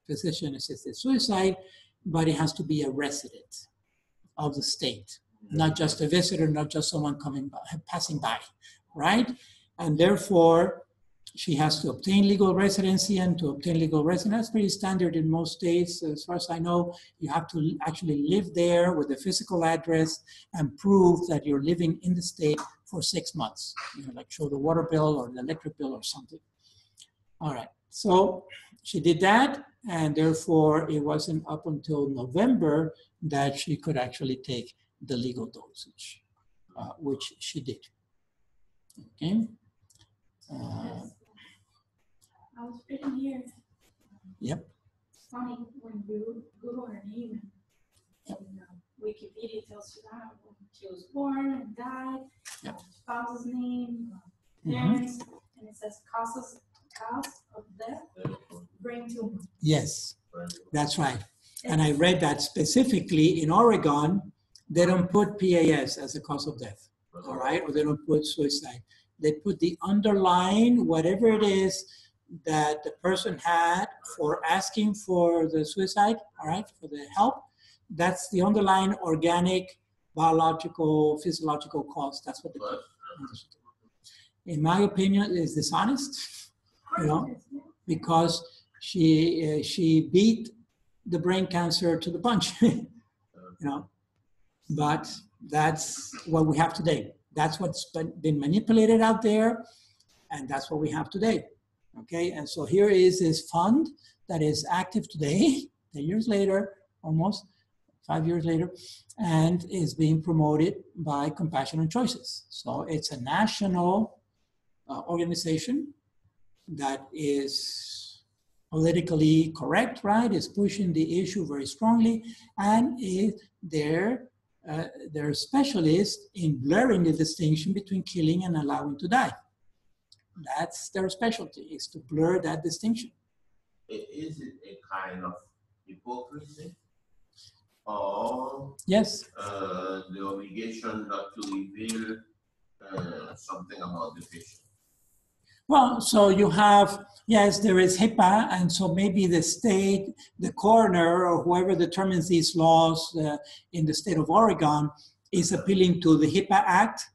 physician-assisted suicide, but it has to be a resident of the state, not just a visitor, not just someone passing by, right? And therefore, she has to obtain legal residency, and to obtain legal residency, that's pretty standard in most states. As far as I know, you have to actually live there with a physical address and prove that you're living in the state for 6 months. Like show the water bill or the electric bill or something. All right, so she did that, and therefore it wasn't up until November that she could actually take the legal dosage, which she did. Okay. I was reading here. Yep. It's funny when you Google her name and Wikipedia tells you that when she was born and died, yep. Spouse's name, parents, and it says cause of death, brain tumor. Yes, that's right. And I read that specifically in Oregon, they don't put PAS as a cause of death, all right? Or they don't put suicide. They put the underlying, whatever it is that the person had for asking for the suicide, all right, for the help, That's the underlying organic, biological, physiological cause. That's what the in my opinion, is dishonest, you know, because she beat the brain cancer to the punch, you know. But that's what we have today. That's what's been manipulated out there, and that's what we have today. Okay, and so here is this fund that is active today, 10 years later, almost 5 years later, and is being promoted by Compassionate Choices. So it's a national organization that is politically correct, right? Is pushing the issue very strongly, and they're specialists in blurring the distinction between killing and allowing to die. That's their specialty, is to blur that distinction. Is it a kind of hypocrisy? Or yes, the obligation not to reveal something about the patient? Well, so you have, yes, there is Hipaa, and so maybe the state, the coroner, or whoever determines these laws in the state of Oregon is appealing to the Hipaa Act,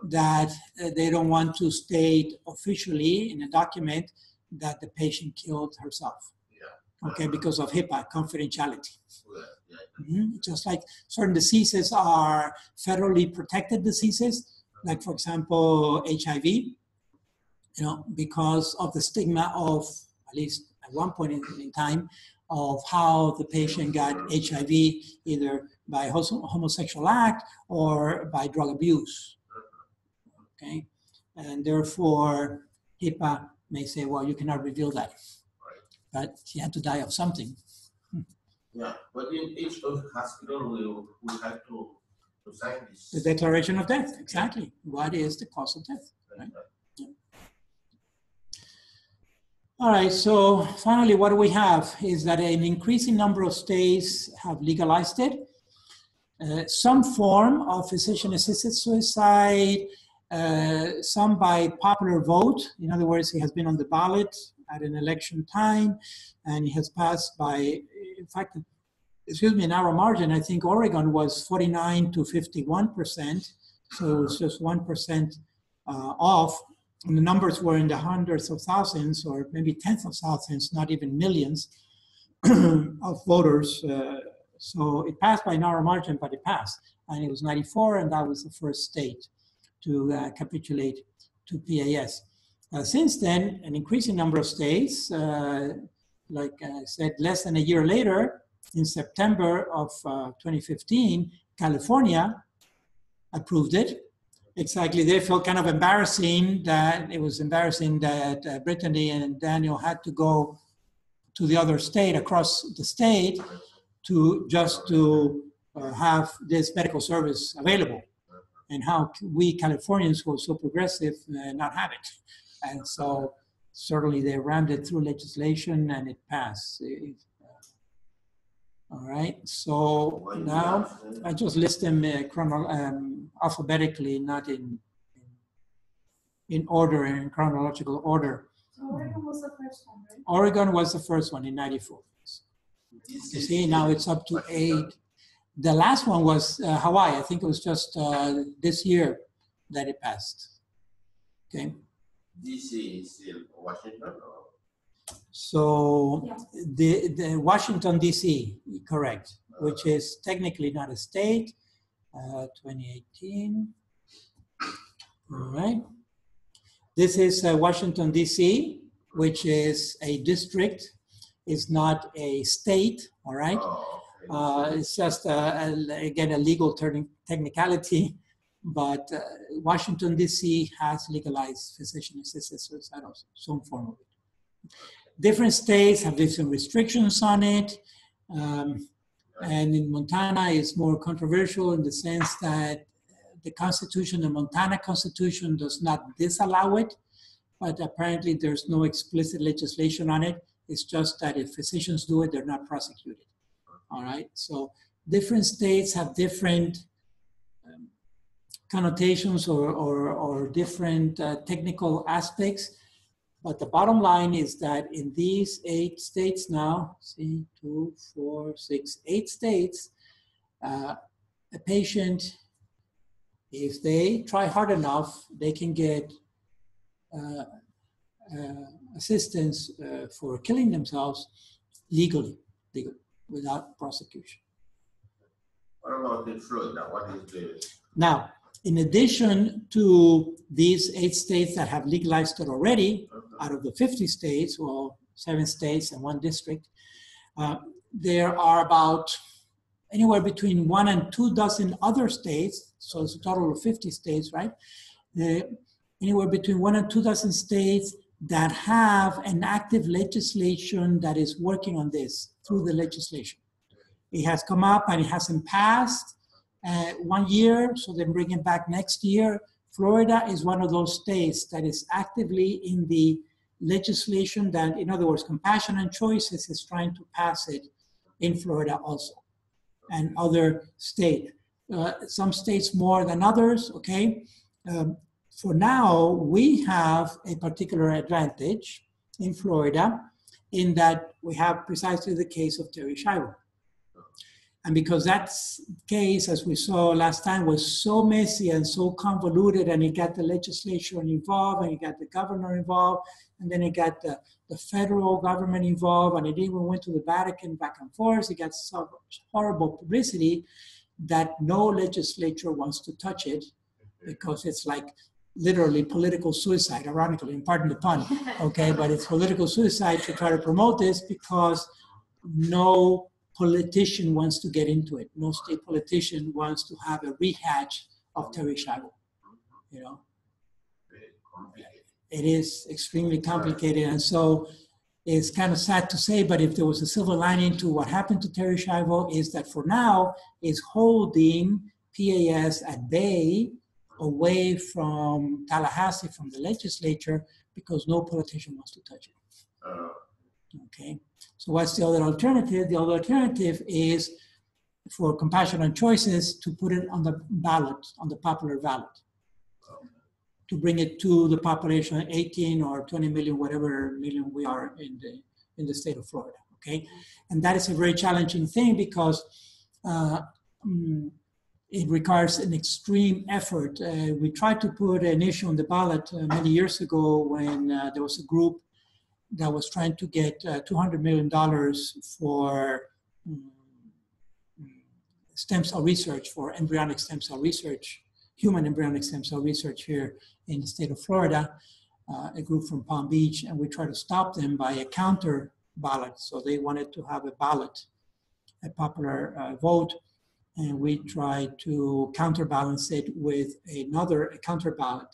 that they don't want to state officially in a document that the patient killed herself. Yeah. Okay, because of Hipaa Confidentiality. Just like certain diseases are federally protected diseases, like for example, HIV, you know, because of the stigma of, at least at one point in time, of how the patient got HIV either by homosexual act or by drug abuse. Okay, and therefore HIPAA may say, well, you cannot reveal that, but she had to die of something. Yeah, but in each hospital we have to sign this. The declaration of death, exactly. What is the cause of death? Right? Yeah. All right, so finally what do we have is that an increasing number of states have legalized it. Some form of physician-assisted suicide, some by popular vote. In other words, it has been on the ballot at an election time, and it has passed by, in fact, excuse me, a narrow margin. I think Oregon was 49 to 51%, so it was just 1% off. And the numbers were in the hundreds of thousands, or maybe tens of thousands, not even millions of voters. So it passed by a narrow margin, but it passed. And it was 94, and that was the first state to capitulate to PAS. Since then, an increasing number of states, like I said, less than a year later, in September of 2015, California approved it. Exactly, they felt kind of embarrassing that Brittany and Daniel had to go to the other state, across the state, to have this medical service available. And how we Californians who are so progressive not have it. And so certainly they rammed it through legislation and it passed. All right, so now I just list them alphabetically, not in order, in chronological order. So Oregon was the first one, right? Oregon was the first one in 94. You see, now it's up to 8. The last one was Hawaii. I think it was just this year that it passed. Okay. DC is still Washington? Or? So Yes. the Washington, D.C., correct, which is technically not a state, 2018. All right. This is Washington, D.C., which is a district, is not a state, all right? Oh, okay. It's just, again, a legal technicality, but Washington, D.C. has legalized physician-assisted suicide, also, some form of it. Different states have different restrictions on it. And in Montana, it's more controversial in the sense that the Constitution, the Montana Constitution, does not disallow it, but apparently there's no explicit legislation on it. It's just that if physicians do it, they're not prosecuted. All right, so different states have different connotations or different technical aspects. But the bottom line is that in these 8 states now, 8 states, a patient, if they try hard enough, they can get assistance for killing themselves legally, without prosecution. What about in Florida? What is the... Now, in addition to these 8 states that have legalized it already, out of the 50 states, well, 7 states and 1 district, there are about anywhere between 1 and 2 dozen other states, so it's a total of 50 states, right? Anywhere between 1 and 2 dozen states that have an active legislation that is working on this through the legislation. It has come up and it hasn't passed 1 year, so then bring it back next year. Florida is one of those states that is actively in the legislation that, in other words, Compassion and Choices is trying to pass it in Florida also, and other states. Some states more than others, okay? For now, we have a particular advantage in Florida in that we have precisely the case of Terri Schiavo. And because that case, as we saw last time, was so messy and so convoluted, and it got the legislature involved, and it got the governor involved, and then it got the federal government involved, and it even went to the Vatican back and forth. It got so much horrible publicity that no legislature wants to touch it, because it's like literally political suicide, ironically, and pardon the pun, okay? But it's political suicide to try to promote this because no politician wants to get into it. No state politician wants to have a rehash of Terri Schiavo, you know? It is extremely complicated, and so it's kind of sad to say, but if there was a silver lining to what happened to Terri Schiavo, is that for now is holding PAS at bay away from Tallahassee, from the legislature, because no politician wants to touch it. Okay, so what's the other alternative? The other alternative is for Compassion and Choices to put it on the ballot, on the popular ballot, to bring it to the population, 18 or 20 million, whatever million we are in the state of Florida, okay? And that is a very challenging thing because it requires an extreme effort. We tried to put an issue on the ballot many years ago when there was a group that was trying to get $200 million for stem cell research, for embryonic stem cell research, human embryonic stem cell research here in the state of Florida, a group from Palm Beach, and we tried to stop them by a counter ballot. So they wanted to have a ballot, a popular vote, and we tried to counterbalance it with a counter ballot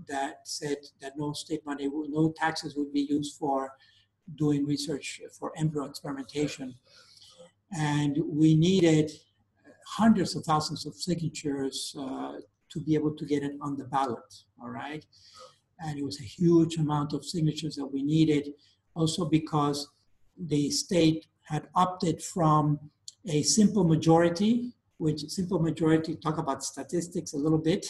that said that no state money, no taxes would be used for doing research for embryo experimentation. And we needed hundreds of thousands of signatures to be able to get it on the ballot, all right? And it was a huge amount of signatures that we needed, also because the state had opted from a simple majority, which simple majority, talk about statistics a little bit.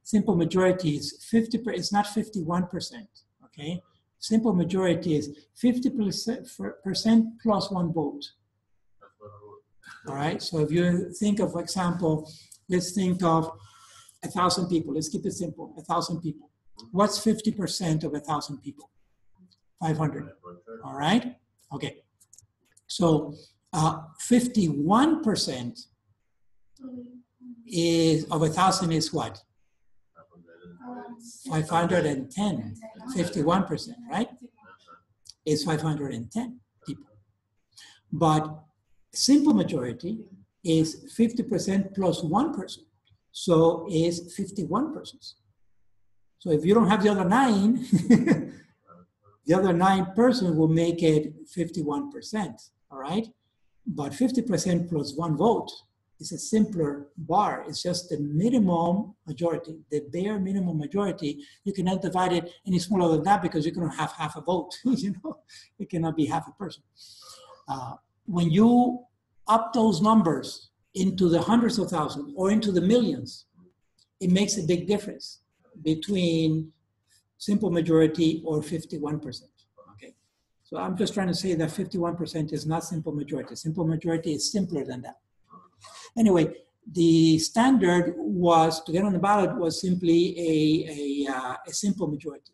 Simple majority is 50%, it's not 51%, okay? Simple majority is 50% plus 1 vote. All right, so if you think of, for example, let's think of 1,000 people. Let's keep it simple, 1,000 people. What's 50% of 1,000 people? 500, all right? Okay, so 51% is of 1,000 is what? 510, 51%, right? Is 510 people. But simple majority is 50% plus 1 person. So is 51 persons. So if you don't have the other 9, the other 9 persons will make it 51%, all right? But 50% plus 1 vote is a simpler bar. It's just the minimum majority, the bare minimum majority. You cannot divide it any smaller than that because you cannot have half a vote. You know, it cannot be half a person. When you up those numbers into the hundreds of thousands or into the millions, it makes a big difference between simple majority or 51%. Okay, so I'm just trying to say that 51% is not simple majority. Simple majority is simpler than that. Anyway, the standard was to get on the ballot was simply a simple majority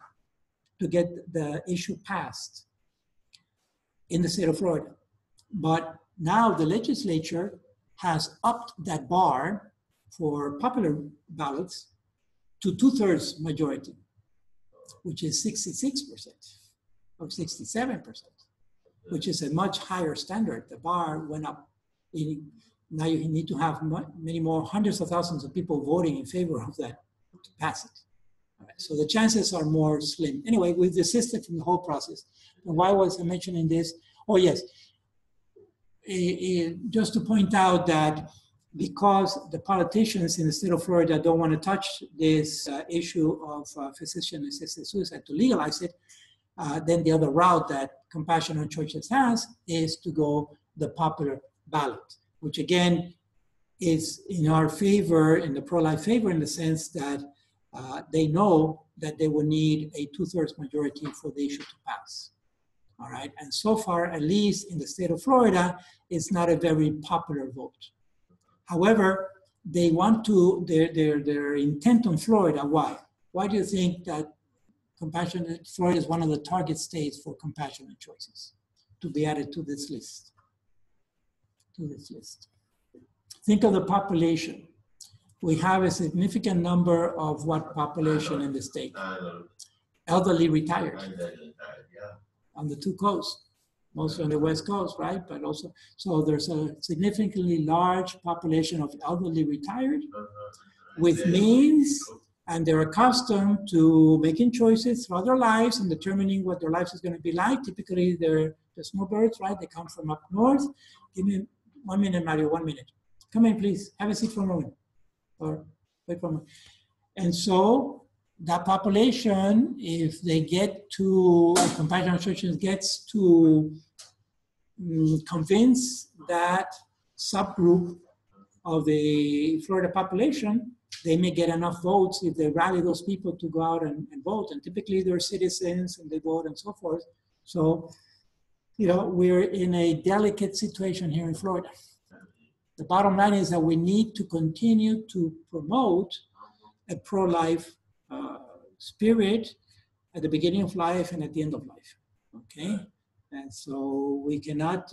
to get the issue passed in the state of Florida. But now the legislature has upped that bar for popular ballots to 2/3 majority, which is 66% or 67%, which is a much higher standard. The bar went up. Now you need to have many more hundreds of thousands of people voting in favor of that to pass it. All right, so the chances are more slim. Anyway, we've desisted from the whole process. And why was I mentioning this? Oh, yes. Just to point out that because the politicians in the state of Florida don't want to touch this issue of physician-assisted suicide to legalize it, then the other route that Compassionate Choices has is to go the popular ballot, which again is in our favor, in the pro-life favor, in the sense that they know that they will need a 2/3 majority for the issue to pass. All right, and so far, at least in the state of Florida, it's not a very popular vote. However, they want to, their intent on Florida, why? Why do you think that Florida is one of the target states for Compassionate Choices to be added to this list? Think of the population. We have a significant number of what population in the state? Elderly retired. On the two coasts, mostly on the West Coast, right? But also, so there's a significantly large population of elderly retired with means, and they're accustomed to making choices throughout their lives and determining what their lives is going to be like. Typically, they're the snowbirds, right? They come from up north. Give me 1 minute, Mario, 1 minute. Come in, please. Have a seat for a moment. Or wait for a moment. And so that population, if they get to, Compassionate Choices gets to convince that subgroup of the Florida population, they may get enough votes if they rally those people to go out and vote. And typically they're citizens and they vote and so forth. So, you know, we're in a delicate situation here in Florida. The bottom line is that we need to continue to promote a pro-life spirit at the beginning of life and at the end of life, okay? And so we cannot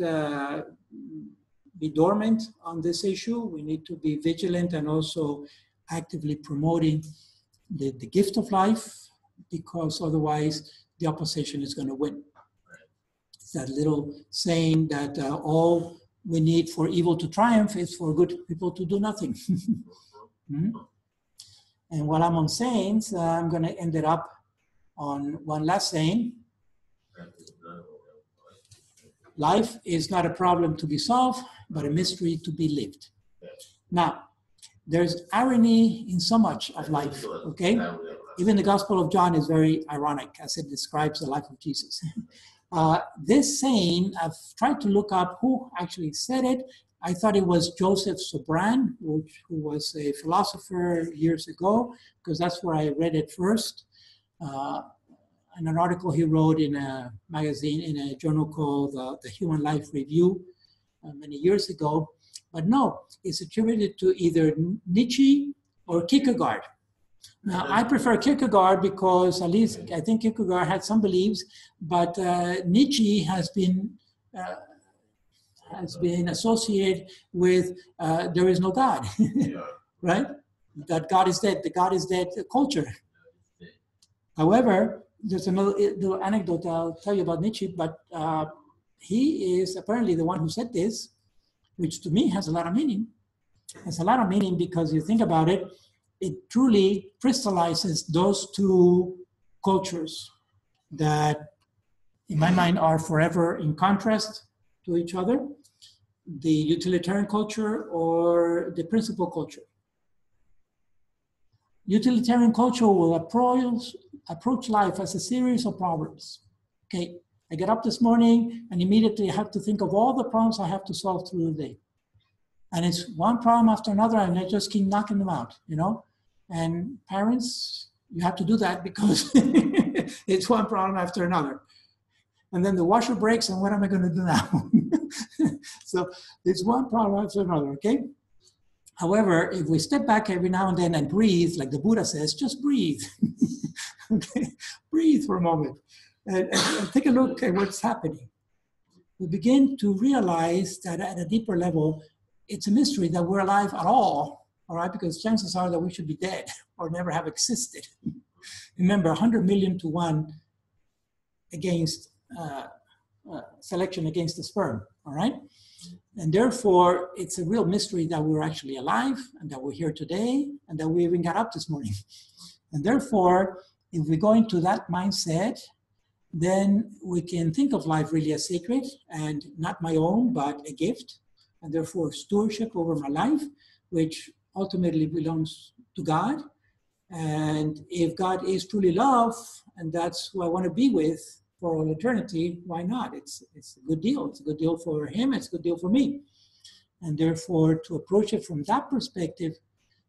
be dormant on this issue. We need to be vigilant and also actively promoting the gift of life, because otherwise the opposition is going to win. It's that little saying that all we need for evil to triumph is for good people to do nothing. And while I'm on sayings, I'm going to end it up on one last saying. Life is not a problem to be solved, but a mystery to be lived. Now, there's irony in so much of life, okay? Even the Gospel of John is very ironic as it describes the life of Jesus. This saying, I've tried to look up who actually said it. I thought it was Joseph Sobran, who was a philosopher years ago, because that's where I read it first. In an article he wrote in a magazine, in a journal called the Human Life Review many years ago. But no, it's attributed to either Nietzsche or Kierkegaard. Now, I prefer Kierkegaard because at least I think Kierkegaard had some beliefs, but Nietzsche has been associated with there is no God, right? That God is dead, the God is dead culture. However, there's another little anecdote I'll tell you about Nietzsche, but he is apparently the one who said this, which to me has a lot of meaning. Has a lot of meaning because you think about it, it truly crystallizes those two cultures that, in my mind, are forever in contrast to each other, the utilitarian culture or the principle culture. Utilitarian culture will approach life as a series of problems. Okay, I get up this morning and immediately I have to think of all the problems I have to solve through the day. And it's one problem after another and I just keep knocking them out, you know? And parents, you have to do that because it's one problem after another. And then the washer breaks and what am I going to do now? So it's one problem after another, okay? However, if we step back every now and then and breathe, like the Buddha says, just breathe. Okay, breathe for a moment and take a look at what's happening. We begin to realize that at a deeper level, it's a mystery that we're alive at all right? Because chances are that we should be dead or never have existed. Remember, 100 million to 1 against selection against the sperm, all right? And therefore, it's a real mystery that we're actually alive and that we're here today and that we even got up this morning. And therefore, if we go into that mindset, then we can think of life really as sacred and not my own, but a gift. And therefore, stewardship over my life, which ultimately belongs to God. And if God is truly love, and that's who I want to be with for all eternity, why not? It's a good deal. It's a good deal for him. It's a good deal for me. And therefore, to approach it from that perspective,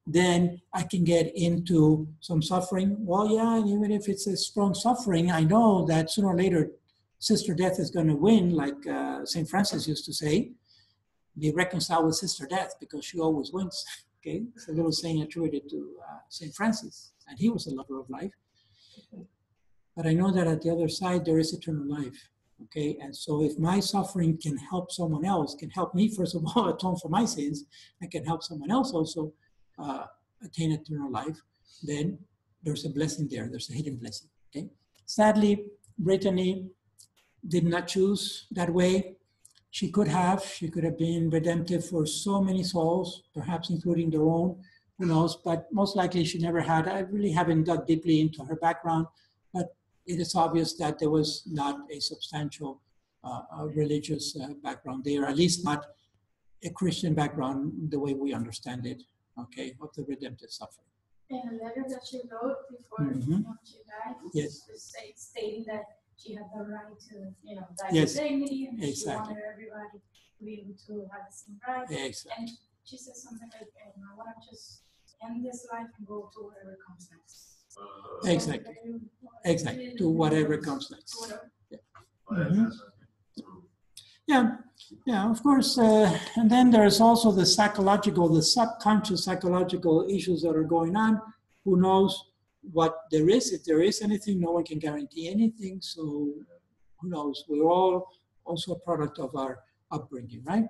then I can get into some suffering. Well, yeah, and even if it's a strong suffering, I know that sooner or later, Sister Death is going to win, like St. Francis used to say, be reconciled with Sister Death because she always wins. Okay, it's a little saying attributed to St. Francis, and he was a lover of life. But I know that at the other side, there is eternal life. Okay, and so if my suffering can help someone else, can help me, first of all, atone for my sins, and can help someone else also attain eternal life, then there's a blessing there. There's a hidden blessing. Okay. Sadly, Brittany did not choose that way. She could have been redemptive for so many souls, perhaps including their own, who knows, but most likely she never had. I really haven't dug deeply into her background, but it is obvious that there was not a substantial religious background there, at least not a Christian background the way we understand it, okay, of the redemptive suffering. In a letter that she wrote before she died, yes, stating that she had the right to, die yes, with dignity, and exactly. She wanted everybody to be able to have the same rights. Exactly. And she said something like, I want to just end this life and go to whatever comes next. Exactly. Exactly. To whatever comes next. Yeah. Yeah, of course. And then there's also the subconscious psychological issues that are going on. Who knows what there is? If there is anything, no one can guarantee anything. So who knows? We're all also a product of our upbringing, right?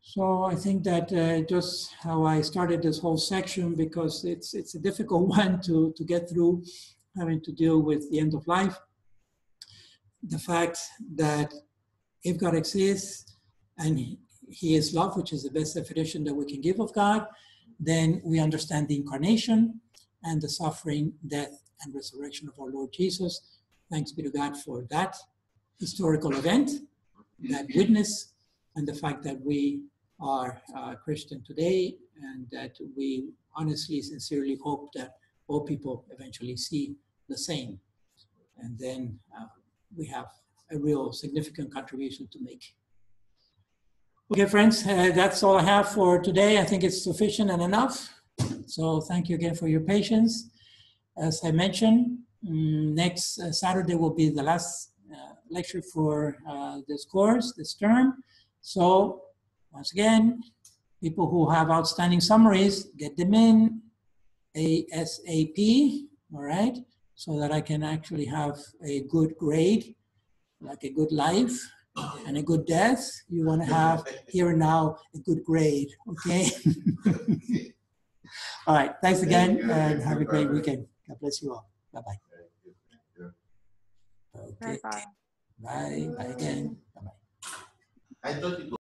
So I think that just how I started this whole section, because it's a difficult one to get through, having to deal with the end of life. The fact that if God exists and he is love, which is the best definition that we can give of God, then we understand the incarnation and the suffering, death, and resurrection of our Lord Jesus. Thanks be to God for that historical event, that witness, and the fact that we are Christian today, and that we honestly, sincerely hope that all people eventually see the same. And then we have a real significant contribution to make. Okay, friends, that's all I have for today. I think it's sufficient and enough. So thank you again for your patience. As I mentioned, next Saturday will be the last lecture for this course, this term. So once again, people who have outstanding summaries, get them in ASAP, all right? So that I can actually have a good grade, like a good life and a good death. You want to have here and now a good grade, okay? All right, thanks again and have a great weekend. God bless you all. Bye-bye. Okay. Bye-bye. Bye. Bye again. Bye-bye. I thought it was